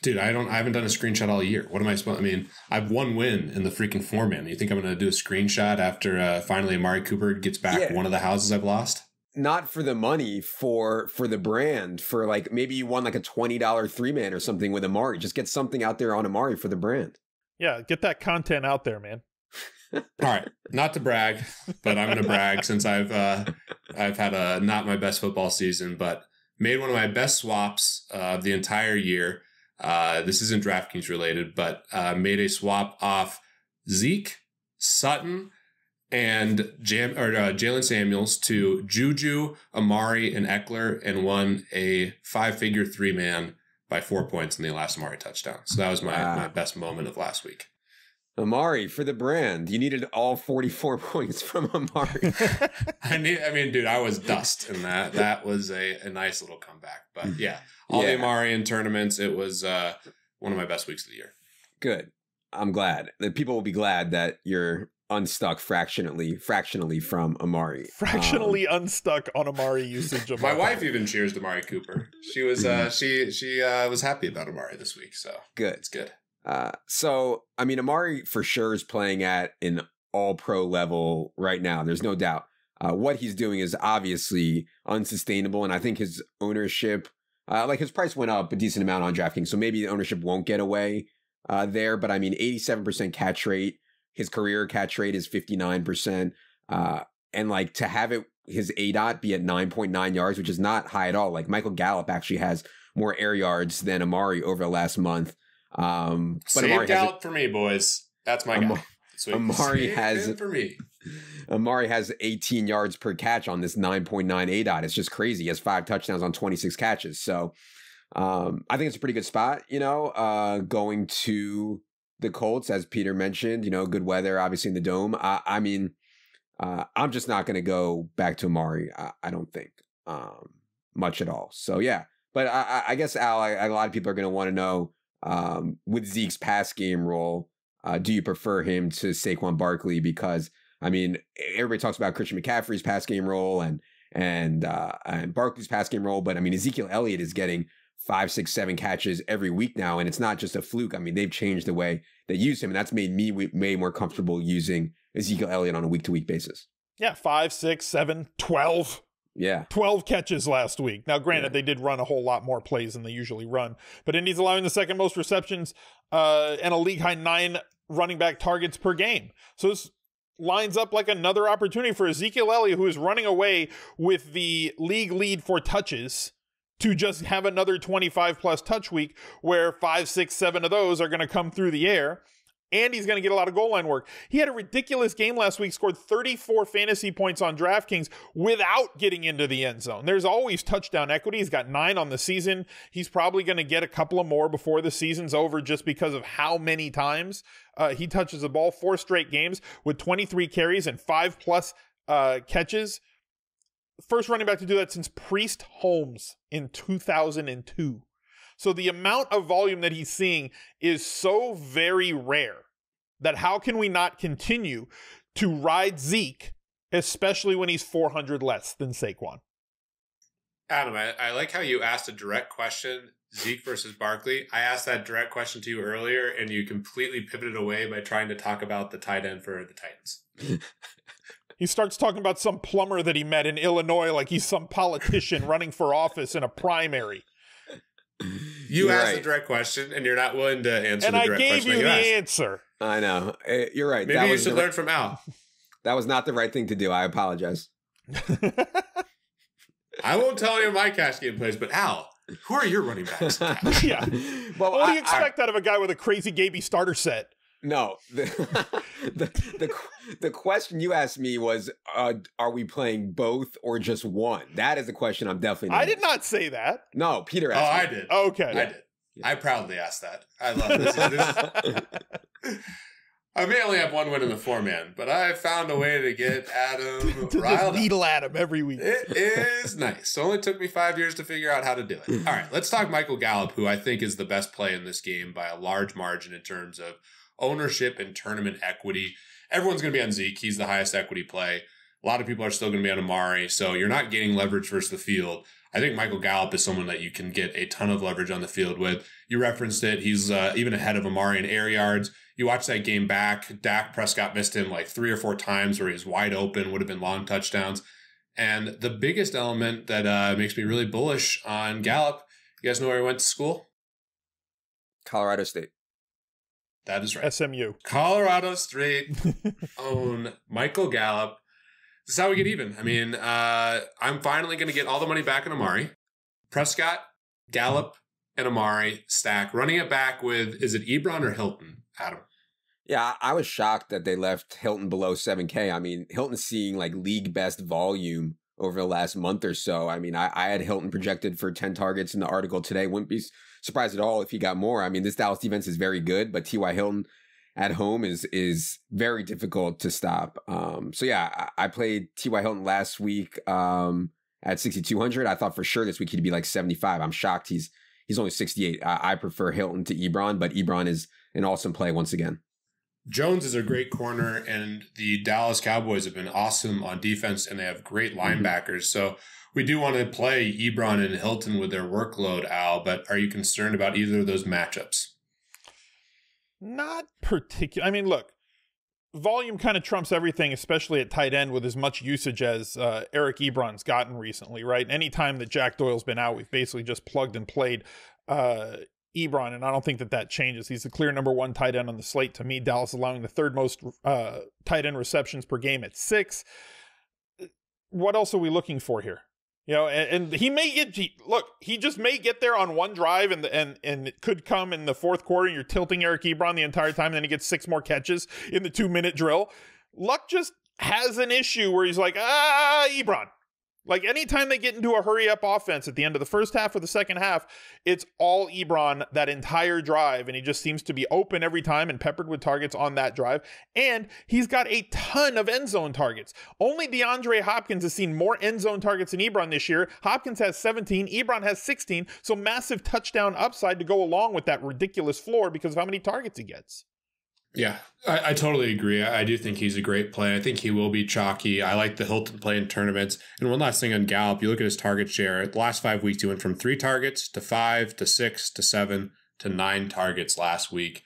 Dude, I haven't done a screenshot all year. What am I supposed? I mean, I've one win in the freaking 4-man. You think I'm going to do a screenshot after finally Amari Cooper gets back one of the houses I've lost? Not for the money, for the brand, for like maybe you won like a $20 3-man or something with Amari. Just get something out there on Amari for the brand. Yeah, get that content out there, man. All right, not to brag, but I'm going to brag since I've had a not my best football season, but made one of my best swaps of the entire year. This isn't DraftKings related, but made a swap off Zeke, Sutton, and Jalen Samuels to Juju, Amari, and Eckler, and won a 5-figure 3-man by 4 points in the last Amari touchdown. So that was my best moment of last week. Amari for the brand. You needed all 44 points from Amari. I mean, dude, I was dust in that. That was a nice little comeback. But yeah, all the Amari in tournaments, it was one one of my best weeks of the year. Good. I'm glad. The people will be glad that you're unstuck fractionally from Amari. Fractionally unstuck on Amari usage of my wife even cheers to Amari Cooper. She was she was happy about Amari this week, so good. It's good. So I mean, Amari for sure is playing at an all-pro level right now. There's no doubt. What he's doing is obviously unsustainable, and I think his ownership, like his price went up a decent amount on DraftKings, so maybe the ownership won't get away there. But I mean, 87% catch rate. His career catch rate is 59%. And like to have it, his ADOT be at 9.9 yards, which is not high at all. Like Michael Gallup actually has more air yards than Amari over the last month. But Save Amari Gallup for me, boys. That's my guy. Amari has for me. Amari has 18 yards per catch on this 9.9 ADOT. It's just crazy. He has 5 touchdowns on 26 catches. So I think it's a pretty good spot, going to the Colts, as Peter mentioned, good weather, obviously in the dome. I mean, I'm just not going to go back to Amari. I don't think much at all. So yeah, but I guess Al, a lot of people are going to want to know with Zeke's pass game role, do you prefer him to Saquon Barkley? Because I mean, everybody talks about Christian McCaffrey's pass game role and Barkley's pass game role, but I mean, Ezekiel Elliott is getting 5, 6, 7 catches every week now. And it's not just a fluke. I mean, they've changed the way they use him. And that's made me way more comfortable using Ezekiel Elliott on a week-to-week basis. Yeah, 5, 6, 7, 12. Yeah. 12 catches last week. Now, granted, they did run a whole lot more plays than they usually run. But Indy's allowing the second most receptions and a league-high 9 running back targets per game. So this lines up like another opportunity for Ezekiel Elliott, who is running away with the league lead for touches, to just have another 25-plus touch week where 5, 6, 7 of those are going to come through the air, and he's going to get a lot of goal line work. He had a ridiculous game last week, scored 34 fantasy points on DraftKings without getting into the end zone. There's always touchdown equity. He's got 9 on the season. He's probably going to get a couple of more before the season's over just because of how many times he touches the ball. 4 straight games with 23 carries and 5-plus catches. First running back to do that since Priest Holmes in 2002. So the amount of volume that he's seeing is so very rare that how can we not continue to ride Zeke, especially when he's 400 less than Saquon? Adam, I like how you asked a direct question, Zeke versus Barkley. I asked that direct question to you earlier, and you completely pivoted away by trying to talk about the tight end for the Titans. He starts talking about some plumber that he met in Illinois like he's some politician running for office in a primary. You asked a direct question, and you're not willing to answer the direct question. And I gave you the answer. I know. You're right. Maybe you should learn from Al. That was not the right thing to do. I apologize. I won't tell you my cash game plays, but Al, who are your running backs? Yeah. Well, what do you expect out of a guy with a crazy Gaby starter set? No, the question you asked me was, are we playing both or just one? That is the question I'm definitely. I did not say that. No, Peter asked me. I did. Okay. I did. I proudly asked that. I love this. I may only have one win in the 4-man, but I found a way to get Adam to riled just needle up. Adam every week. It is nice. It only took me 5 years to figure out how to do it. All right, let's talk Michael Gallup, who I think is the best play in this game by a large margin in terms of ownership and tournament equity. Everyone's going to be on Zeke. He's the highest equity play. A lot of people are still going to be on Amari, so you're not getting leverage versus the field. I think Michael Gallup is someone that you can get a ton of leverage on the field with. You referenced it. He's even ahead of Amari in air yards. You watch that game back, Dak Prescott missed him like 3 or 4 times where he was wide open, would have been long touchdowns. And the biggest element that makes me really bullish on Gallup, you guys know where he went to school? Colorado State. That is right. SMU. Colorado State own Michael Gallup. This is how we get even. I mean, I'm finally going to get all the money back in Amari. Prescott, Gallup, and Amari stack. Running it back with, is it Ebron or Hilton, Adam? Yeah, I was shocked that they left Hilton below 7K. I mean, Hilton's seeing like league best volume over the last month or so. I mean, I had Hilton projected for 10 targets in the article today. Wouldn't be surprised at all if he got more. I mean, this Dallas defense is very good, but T.Y. Hilton at home is very difficult to stop. So yeah, I played T.Y. Hilton last week at 6,200. I thought for sure this week he'd be like 75. I'm shocked he's He's only 68. I prefer Hilton to Ebron, but Ebron is an awesome play once again. Jones is a great corner, and the Dallas Cowboys have been awesome on defense, and they have great linebackers. So we do want to play Ebron and Hilton with their workload, Al, but are you concerned about either of those matchups? Not particular. I mean, look, volume kind of trumps everything, especially at tight end with as much usage as Eric Ebron's gotten recently, right? Anytime that Jack Doyle's been out, we've basically just plugged and played Ebron, and I don't think that changes. He's the clear number one tight end on the slate. To me, Dallas allowing the third most tight end receptions per game at 6. What else are we looking for here? You know, and he may he just may get there on one drive, and it could come in the fourth quarter. You're tilting Eric Ebron the entire time, and then he gets 6 more catches in the 2-minute drill. Luck just has an issue where he's like, Ebron. Like, anytime they get into a hurry-up offense at the end of the first half or the second half, it's all Ebron that entire drive, and he just seems to be open every time and peppered with targets on that drive. And he's got a ton of end zone targets. Only DeAndre Hopkins has seen more end zone targets than Ebron this year. Hopkins has 17, Ebron has 16, so massive touchdown upside to go along with that ridiculous floor because of how many targets he gets. Yeah, I totally agree. I do think he's a great play. I think he will be chalky. I like the Hilton play in tournaments. And one last thing on Gallup, you look at his target share. The last 5 weeks, he went from 3 targets to 5 to 6 to 7 to 9 targets last week.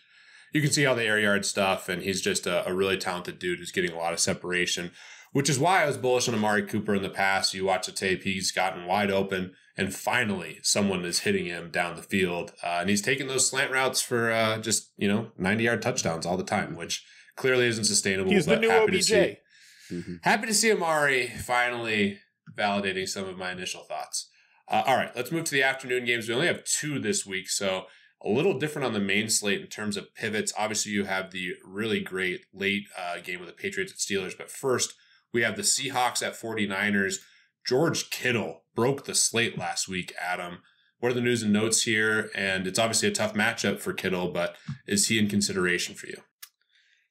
You can see all the air yard stuff, and he's just a really talented dude who's getting a lot of separation, which is why I was bullish on Amari Cooper in the past. You watch the tape, he's gotten wide open, and finally someone is hitting him down the field. And he's taking those slant routes for 90-yard touchdowns all the time, which clearly isn't sustainable. He's the new OBJ. Happy to see Amari finally validating some of my initial thoughts. All right, let's move to the afternoon games. We only have 2 this week, so a little different on the main slate in terms of pivots. Obviously, you have the really great late game with the Patriots at Steelers, but first, we have the Seahawks at 49ers. George Kittle broke the slate last week, Adam. What are the news and notes here? And it's obviously a tough matchup for Kittle, but is he in consideration for you?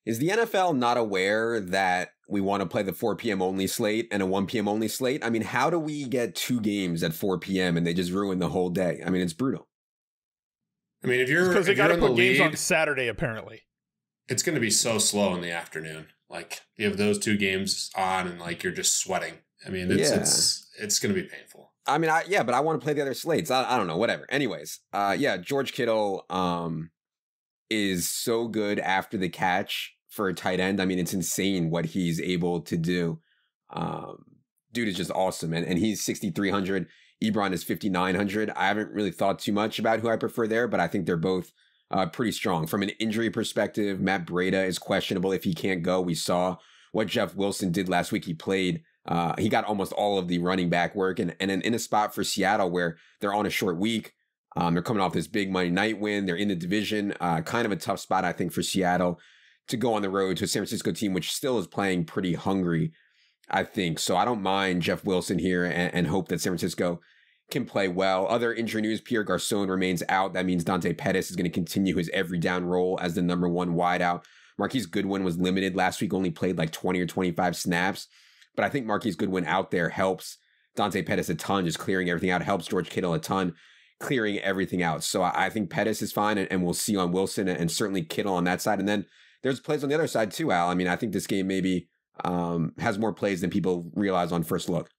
Is the NFL not aware that we want to play the 4 p.m. only slate and a 1 p.m. only slate? I mean, how do we get 2 games at 4 p.m. and they just ruin the whole day? I mean, it's brutal. I mean, if you're because they got to put games lead, on Saturday, apparently. It's going to be so slow in the afternoon. Like, you have those 2 games on, and like you're just sweating. I mean, it's going to be painful. I mean, but I want to play the other slates. I don't know, whatever. Anyways, George Kittle is so good after the catch for a tight end. I mean, it's insane what he's able to do. Dude is just awesome, and he's 6,300. Ebron is 5,900. I haven't really thought too much about who I prefer there, but I think they're both pretty strong. From an injury perspective, Matt Breida is questionable if he can't go. We saw what Jeff Wilson did last week. He played. He got almost all of the running back work, and in a spot for Seattle where they're on a short week. They're coming off this big Monday night win. They're in the division. Kind of a tough spot, I think, for Seattle to go on the road to a San Francisco team, which still is playing pretty hungry, I think. So I don't mind Jeff Wilson here and hope that San Francisco can play well. Other injury news, Pierre Garçon remains out. That means Dante Pettis is going to continue his every down role as the number 1 wideout. Marquise Goodwin was limited last week, only played like 20 or 25 snaps. But I think Marquise Goodwin out there helps Dante Pettis a ton, just clearing everything out, helps George Kittle a ton, clearing everything out. So I think Pettis is fine, and we'll see on Wilson and certainly Kittle on that side. And then there's plays on the other side too, Al. I mean, I think this game maybe has more plays than people realize on first look.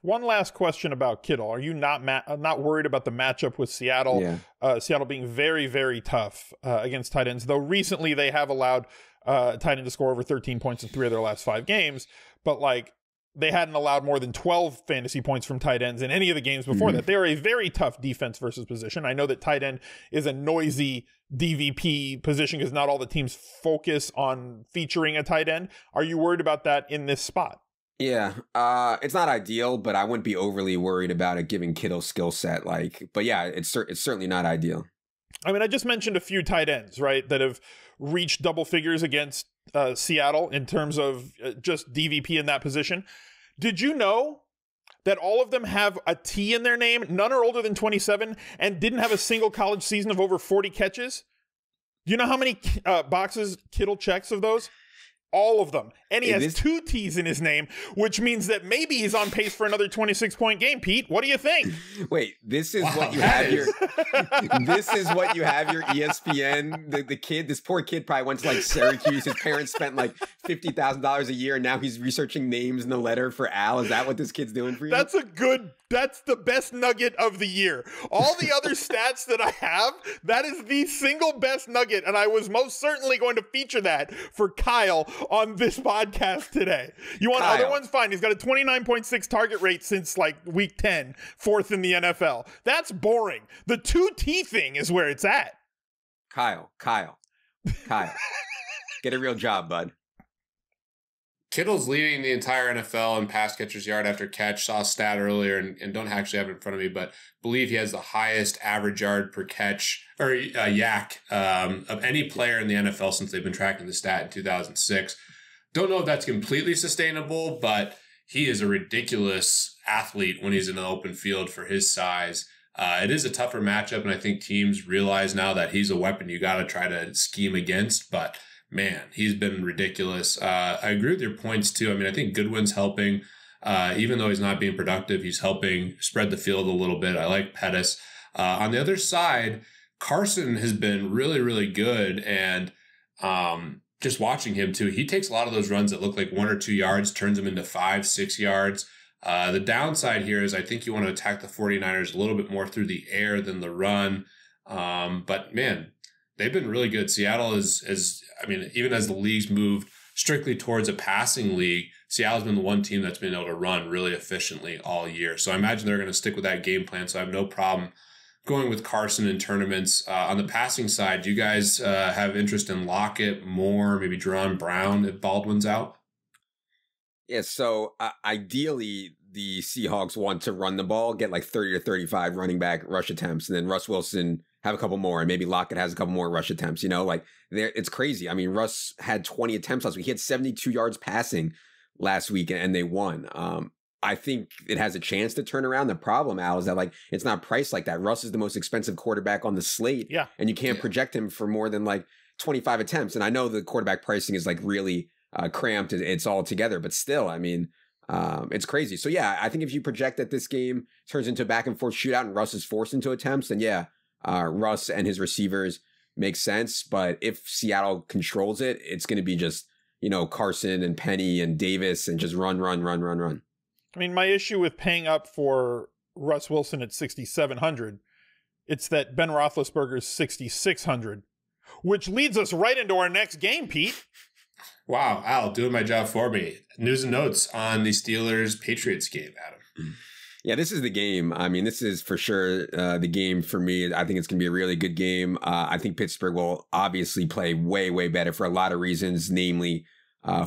One last question about Kittle. Are you not worried about the matchup with Seattle? Yeah. Seattle being very, very tough against tight ends, though recently they have allowed tight end to score over 13 points in 3 of their last 5 games. But like, they hadn't allowed more than 12 fantasy points from tight ends in any of the games before that. They're a very tough defense versus position. I know that tight end is a noisy DVP position because not all the teams focus on featuring a tight end. Are you worried about that in this spot? Yeah, it's not ideal, but I wouldn't be overly worried about it given Kittle's skill set. But yeah, it's certainly not ideal. I mean, I just mentioned a few tight ends, right, that have reached double figures against Seattle in terms of just DVP in that position. Did you know that all of them have a T in their name? None are older than 27 and didn't have a single college season of over 40 catches. Do you know how many boxes Kittle checks of those? All of them. And he Is has 2 T's in his name, which means that maybe he's on pace for another 26-point game. Pete, what do you think? Wait, this is what you have your this is what you have your ESPN. The kid, this poor kid probably went to like Syracuse. His parents spent like $50,000 a year, and now he's researching names in the letter for Al. Is that what this kid's doing for you? That's the best nugget of the year. All the other stats that I have, that is the single best nugget, and I was most certainly going to feature that for Kyle on this podcast today. You want other ones? Fine. He's got a 29.6 target rate since like week 10, 4th in the NFL. That's boring. The 2T thing is where it's at. Kyle. Get a real job, bud. Kittle's leading the entire NFL in pass catchers yard after catch. Saw a stat earlier and don't actually have it in front of me, but believe he has the highest average yard per catch or yak of any player in the NFL since they've been tracking the stat in 2006. Don't know if that's completely sustainable, but he is a ridiculous athlete when he's in an open field for his size. It is a tougher matchup, and I think teams realize now that he's a weapon you got to try to scheme against, but man, he's been ridiculous. I agree with your points, too. I mean, I think Goodwin's helping. Even though he's not being productive, he's helping spread the field a little bit. I like Pettis. On the other side, Carson has been really, really good, and just watching him, too, he takes a lot of those runs that look like 1 or 2 yards, turns them into 5, 6 yards. The downside here is I think you want to attack the 49ers a little bit more through the air than the run. But, man, they've been really good. Seattle is, I mean, even as the league's moved strictly towards a passing league, Seattle's been the one team that's been able to run really efficiently all year. So I imagine they're going to stick with that game plan. So I have no problem going with Carson in tournaments. On the passing side, do you guys have interest in Lockett, Moore, maybe Jerron Brown if Baldwin's out? Yeah, so ideally, the Seahawks want to run the ball, get like 30 or 35 running back rush attempts, and then Russ Wilson have a couple more, and maybe Lockett has a couple more rush attempts. You know, like it's crazy. I mean, Russ had 20 attempts last week. He had 72 yards passing last week, and they won. I think it has a chance to turn around. The problem, Al, is that like it's not priced like that. Russ is the most expensive quarterback on the slate, and you can't project him for more than like 25 attempts. And I know the quarterback pricing is like really cramped. It's all together, but still, I mean, it's crazy. So yeah, I think if you project that this game turns into a back and forth shootout and Russ is forced into attempts, then yeah, Russ and his receivers make sense. But if Seattle controls it, it's going to be just, you know, Carson and Penny and Davis and just run. I mean, my issue with paying up for Russ Wilson at 6,700, it's that Ben Roethlisberger's 6,600, which leads us right into our next game, Pete. Wow, Al, doing my job for me. News and notes on the Steelers-Patriots game, Adam. Yeah, this is the game. I mean, this is for sure the game for me. I think it's going to be a really good game. I think Pittsburgh will obviously play way, way better for a lot of reasons, namely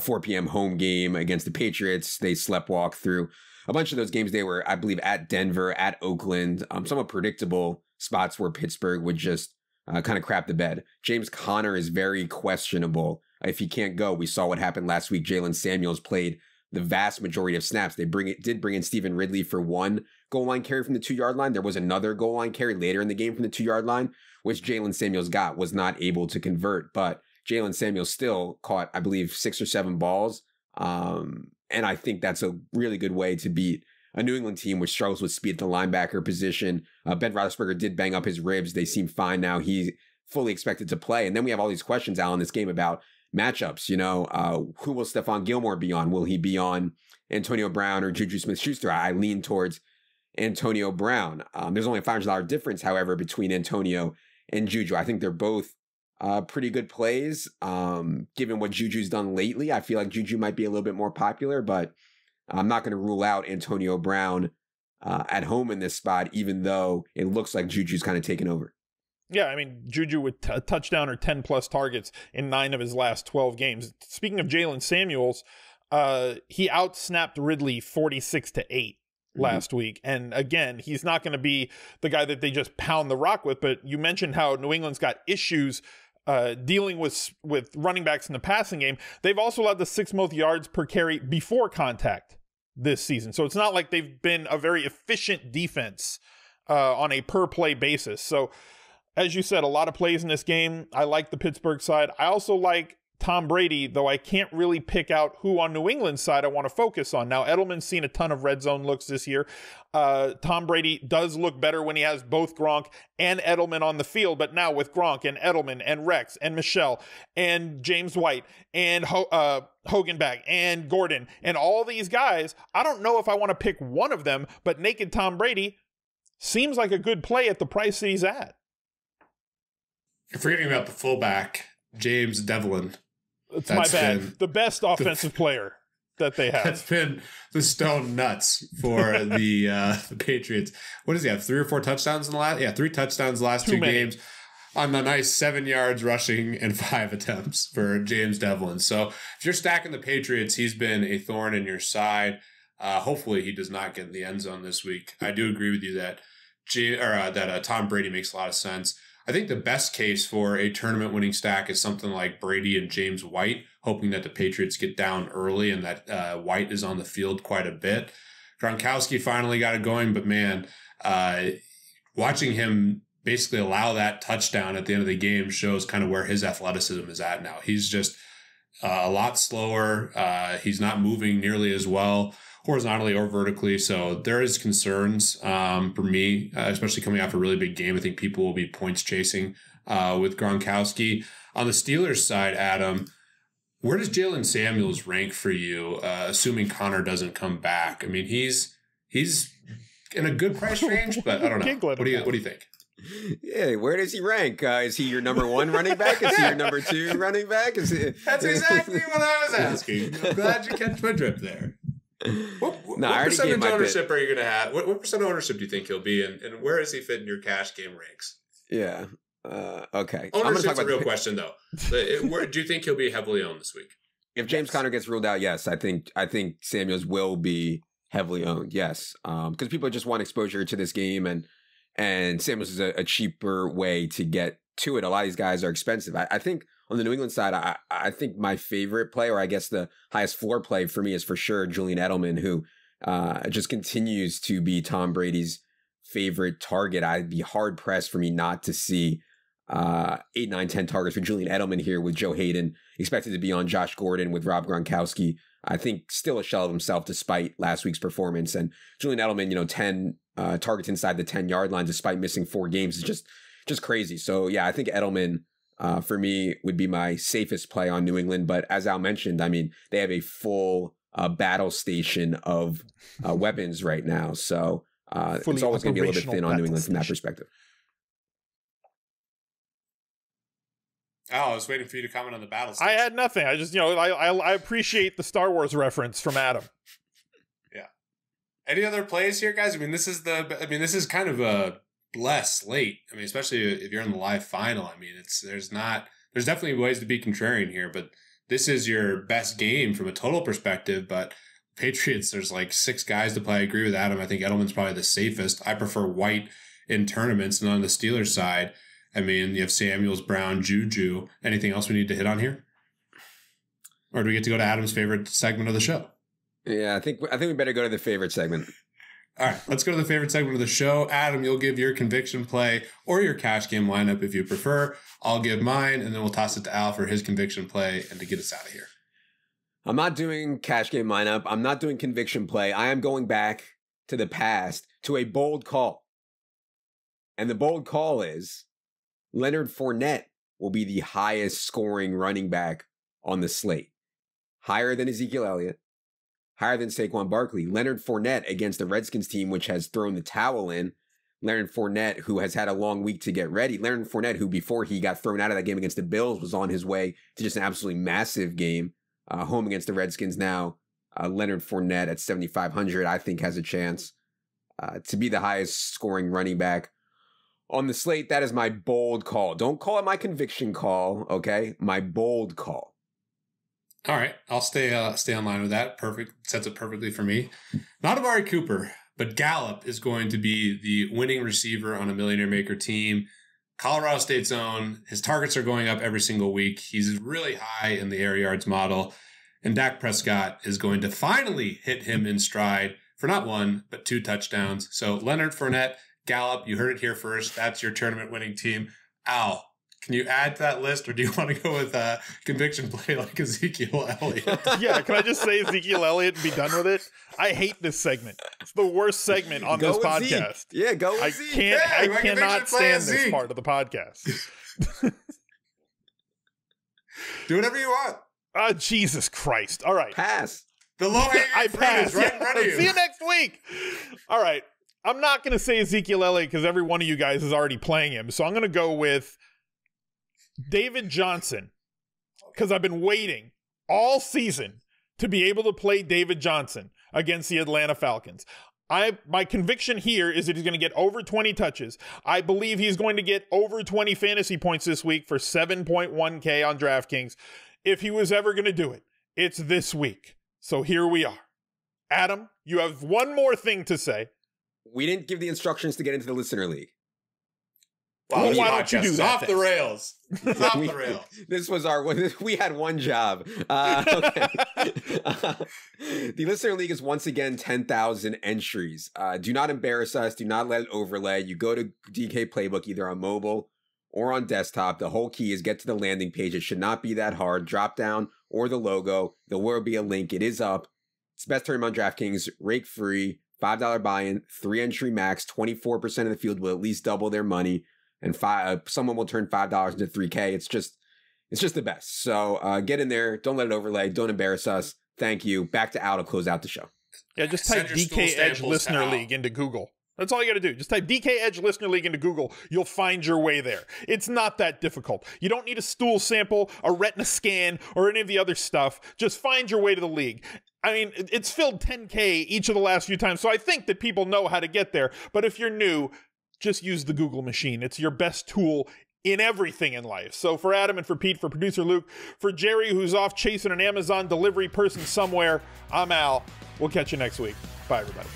4 p.m. home game against the Patriots. They sleptwalk through a bunch of those games. They were, I believe, at Denver, at Oakland, somewhat predictable spots where Pittsburgh would just kind of crap the bed. James Conner is very questionable. If he can't go, we saw what happened last week. Jalen Samuels played the vast majority of snaps. They did bring in Stephen Ridley for 1 goal line carry from the 2-yard line. There was another goal line carry later in the game from the 2-yard line, which Jalen Samuels was not able to convert. But Jalen Samuels still caught, I believe, 6 or 7 balls. And I think that's a really good way to beat a New England team which struggles with speed at the linebacker position. Ben Roethlisberger did bang up his ribs. They seem fine now. He's fully expected to play. And then we have all these questions, Al, in this game about matchups. You know, who will Stephon Gilmore be on? Will he be on Antonio Brown or Juju Smith-Schuster? I lean towards Antonio Brown. There's only a $500 difference, however, between Antonio and Juju. I think they're both pretty good plays. Given what Juju's done lately, I feel like Juju might be a little bit more popular, but I'm not going to rule out Antonio Brown at home in this spot, even though it looks like Juju's kind of taken over. Yeah, I mean, Juju with a touchdown or 10-plus targets in 9 of his last 12 games. Speaking of Jalen Samuels, he outsnapped Ridley 46-8 last week. And again, he's not going to be the guy that they just pound the rock with, but you mentioned how New England's got issues dealing with running backs in the passing game. They've also allowed the 6th most yards per carry before contact this season. So it's not like they've been a very efficient defense on a per-play basis. So as you said, a lot of plays in this game. I like the Pittsburgh side. I also like Tom Brady, though I can't really pick out who on New England's side I want to focus on. Now, Edelman's seen a ton of red zone looks this year. Tom Brady does look better when he has both Gronk and Edelman on the field, but now with Gronk and Edelman and Rex and Michelle and James White and Hogan back and Gordon and all these guys, I don't know if I want to pick one of them, but naked Tom Brady seems like a good play at the price that he's at. You're forgetting about the fullback, James Devlin. That's my bad. The best offensive player that they have. That's been the stone nuts for the Patriots. What does he have? 3 or 4 touchdowns in the last? Yeah, 3 touchdowns the last two games. On the nice 7 yards rushing and 5 attempts for James Devlin. So if you're stacking the Patriots, he's been a thorn in your side. Hopefully he does not get in the end zone this week. I do agree with you that Tom Brady makes a lot of sense. I think the best case for a tournament winning stack is something like Brady and James White, hoping that the Patriots get down early and that White is on the field quite a bit. Gronkowski finally got it going, but man, watching him basically allow that touchdown at the end of the game shows kind of where his athleticism is at now. He's just a lot slower. He's not moving nearly as well horizontally or vertically. So there is concerns for me, especially coming off a really big game. I think people will be points chasing with Gronkowski. On the Steelers side, Adam, where does Jalen Samuels rank for you, assuming Connor doesn't come back? I mean, he's in a good price range, but I don't know. What do you think? Yeah, where does he rank? Is he your number 1 running back? Is he your number 2 running back? That's exactly what I was asking. I'm glad you catch my drift there. What percentage ownership are you going to have? What percent ownership do you think he'll be, and where does he fit in your cash game ranks? Yeah. Okay. Ownership's a real question, though. Where do you think he'll be heavily owned this week? If James Conner gets ruled out, yes, I think Samuels will be heavily owned. Yes, because people just want exposure to this game, and Samuels is a cheaper way to get to it. A lot of these guys are expensive. I think on the New England side, I think my favorite play, or I guess the highest floor play for me, is for sure Julian Edelman, who just continues to be Tom Brady's favorite target. I'd be hard pressed for me not to see 8, 9, 10 targets for Julian Edelman here, with Joe Hayden expected to be on Josh Gordon with Rob Gronkowski. I think still a shell of himself despite last week's performance. And Julian Edelman, 10 targets inside the 10-yard line despite missing 4 games is just crazy. So yeah, I think Edelman for me would be my safest play on New England. But as Al mentioned, I mean, they have a full battle station of weapons right now. So it's always going to be a little bit thin on New England from that perspective. Oh, I was waiting for you to comment on the battle station. I had nothing. I just, I appreciate the Star Wars reference from Adam. Yeah. Any other plays here, guys? I mean, this is kind of a less slate. I mean, especially if you're in the live final. I mean, there's definitely ways to be contrarian here, but this is your best game from a total perspective. But Patriots, there's like 6 guys to play. I agree with Adam. I think Edelman's probably the safest. I prefer White in tournaments. And on the Steelers side, I mean, you have Samuels, Brown, Juju. Anything else we need to hit on here? Or do we get to go to Adam's favorite segment of the show? Yeah, I think we better go to the favorite segment. All right, let's go to the favorite segment of the show. Adam, you'll give your conviction play or your cash game lineup if you prefer. I'll give mine, and then we'll toss it to Al for his conviction play and to get us out of here. I'm not doing cash game lineup. I'm not doing conviction play. I am going back to the past to a bold call. And the bold call is Leonard Fournette will be the highest scoring running back on the slate. Higher than Ezekiel Elliott, higher than Saquon Barkley. Leonard Fournette against the Redskins team, which has thrown the towel in. Leonard Fournette, who has had a long week to get ready. Leonard Fournette, who before he got thrown out of that game against the Bills, was on his way to just an absolutely massive game. Home against the Redskins now. Leonard Fournette at 7,500, I think has a chance to be the highest scoring running back on the slate. That is my bold call. Don't call it my conviction call, okay? My bold call. All right, I'll stay on line with that. Perfect, sets it perfectly for me. Not Amari Cooper, but Gallup is going to be the winning receiver on a Millionaire Maker team. Colorado State's own. His targets are going up every single week. He's really high in the air yards model. And Dak Prescott is going to finally hit him in stride for not 1, but 2 touchdowns. So Leonard Fournette, Gallup, you heard it here first. That's your tournament winning team. Al, Can you add to that list, or do you want to go with conviction play like Ezekiel Elliott? Yeah, can I just say Ezekiel Elliott and be done with it? I hate this segment. It's the worst segment on this podcast. Zeke. Yeah, go with Zeke. I cannot stand this part of the podcast. Do whatever you want. Jesus Christ. All right. Pass. The low-hanging I fruit pass. is right in front of you. See you next week. All right. I'm not going to say Ezekiel Elliott because every one of you guys is already playing him. So I'm going to go with David Johnson because I've been waiting all season to be able to play David Johnson against the Atlanta Falcons. My conviction here is that he's going to get over 20 touches. I believe he's going to get over 20 fantasy points this week for 7.1K on DraftKings. If he was ever going to do it, it's this week. So here we are. Adam, you have one more thing to say. We didn't give the instructions to get into the listener league. Well, why don't you do that? Off the rails. Off the rails. This was we had one job. Okay. The listener league is once again 10,000 entries. Do not embarrass us. Do not let it overlay. You go to DK Playbook either on mobile or on desktop. The whole key is get to the landing page. It should not be that hard. Drop down or the logo. There will be a link. It is up. It's the best tournament on DraftKings. Rake free. $5 buy-in. 3 entry max. 24% of the field will at least double their money. And someone will turn $5 into $3K. It's just the best. So get in there. Don't let it overlay. Don't embarrass us. Thank you. Back to Al to close out the show. Yeah, just type DK Edge Listener League into Google. That's all you got to do. Just type DK Edge Listener League into Google. You'll find your way there. It's not that difficult. You don't need a stool sample, a retina scan, or any of the other stuff. Just find your way to the league. I mean, it's filled 10K each of the last few times, so I think that people know how to get there. But if you're new, just use the Google machine. It's your best tool in everything in life. So for Adam and for Pete, for producer Luke, for Jerry, who's off chasing an Amazon delivery person somewhere, I'm Al. We'll catch you next week. Bye, everybody.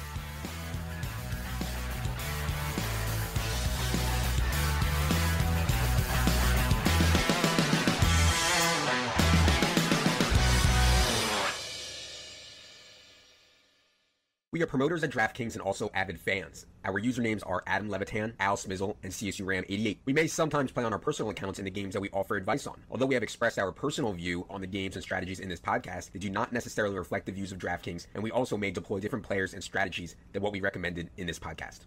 We are promoters at DraftKings and also avid fans. Our usernames are Adam Levitan, Al Smizzle, and CSU Ram 88. We may sometimes play on our personal accounts in the games that we offer advice on. Although we have expressed our personal view on the games and strategies in this podcast, they do not necessarily reflect the views of DraftKings, and we also may deploy different players and strategies than what we recommended in this podcast.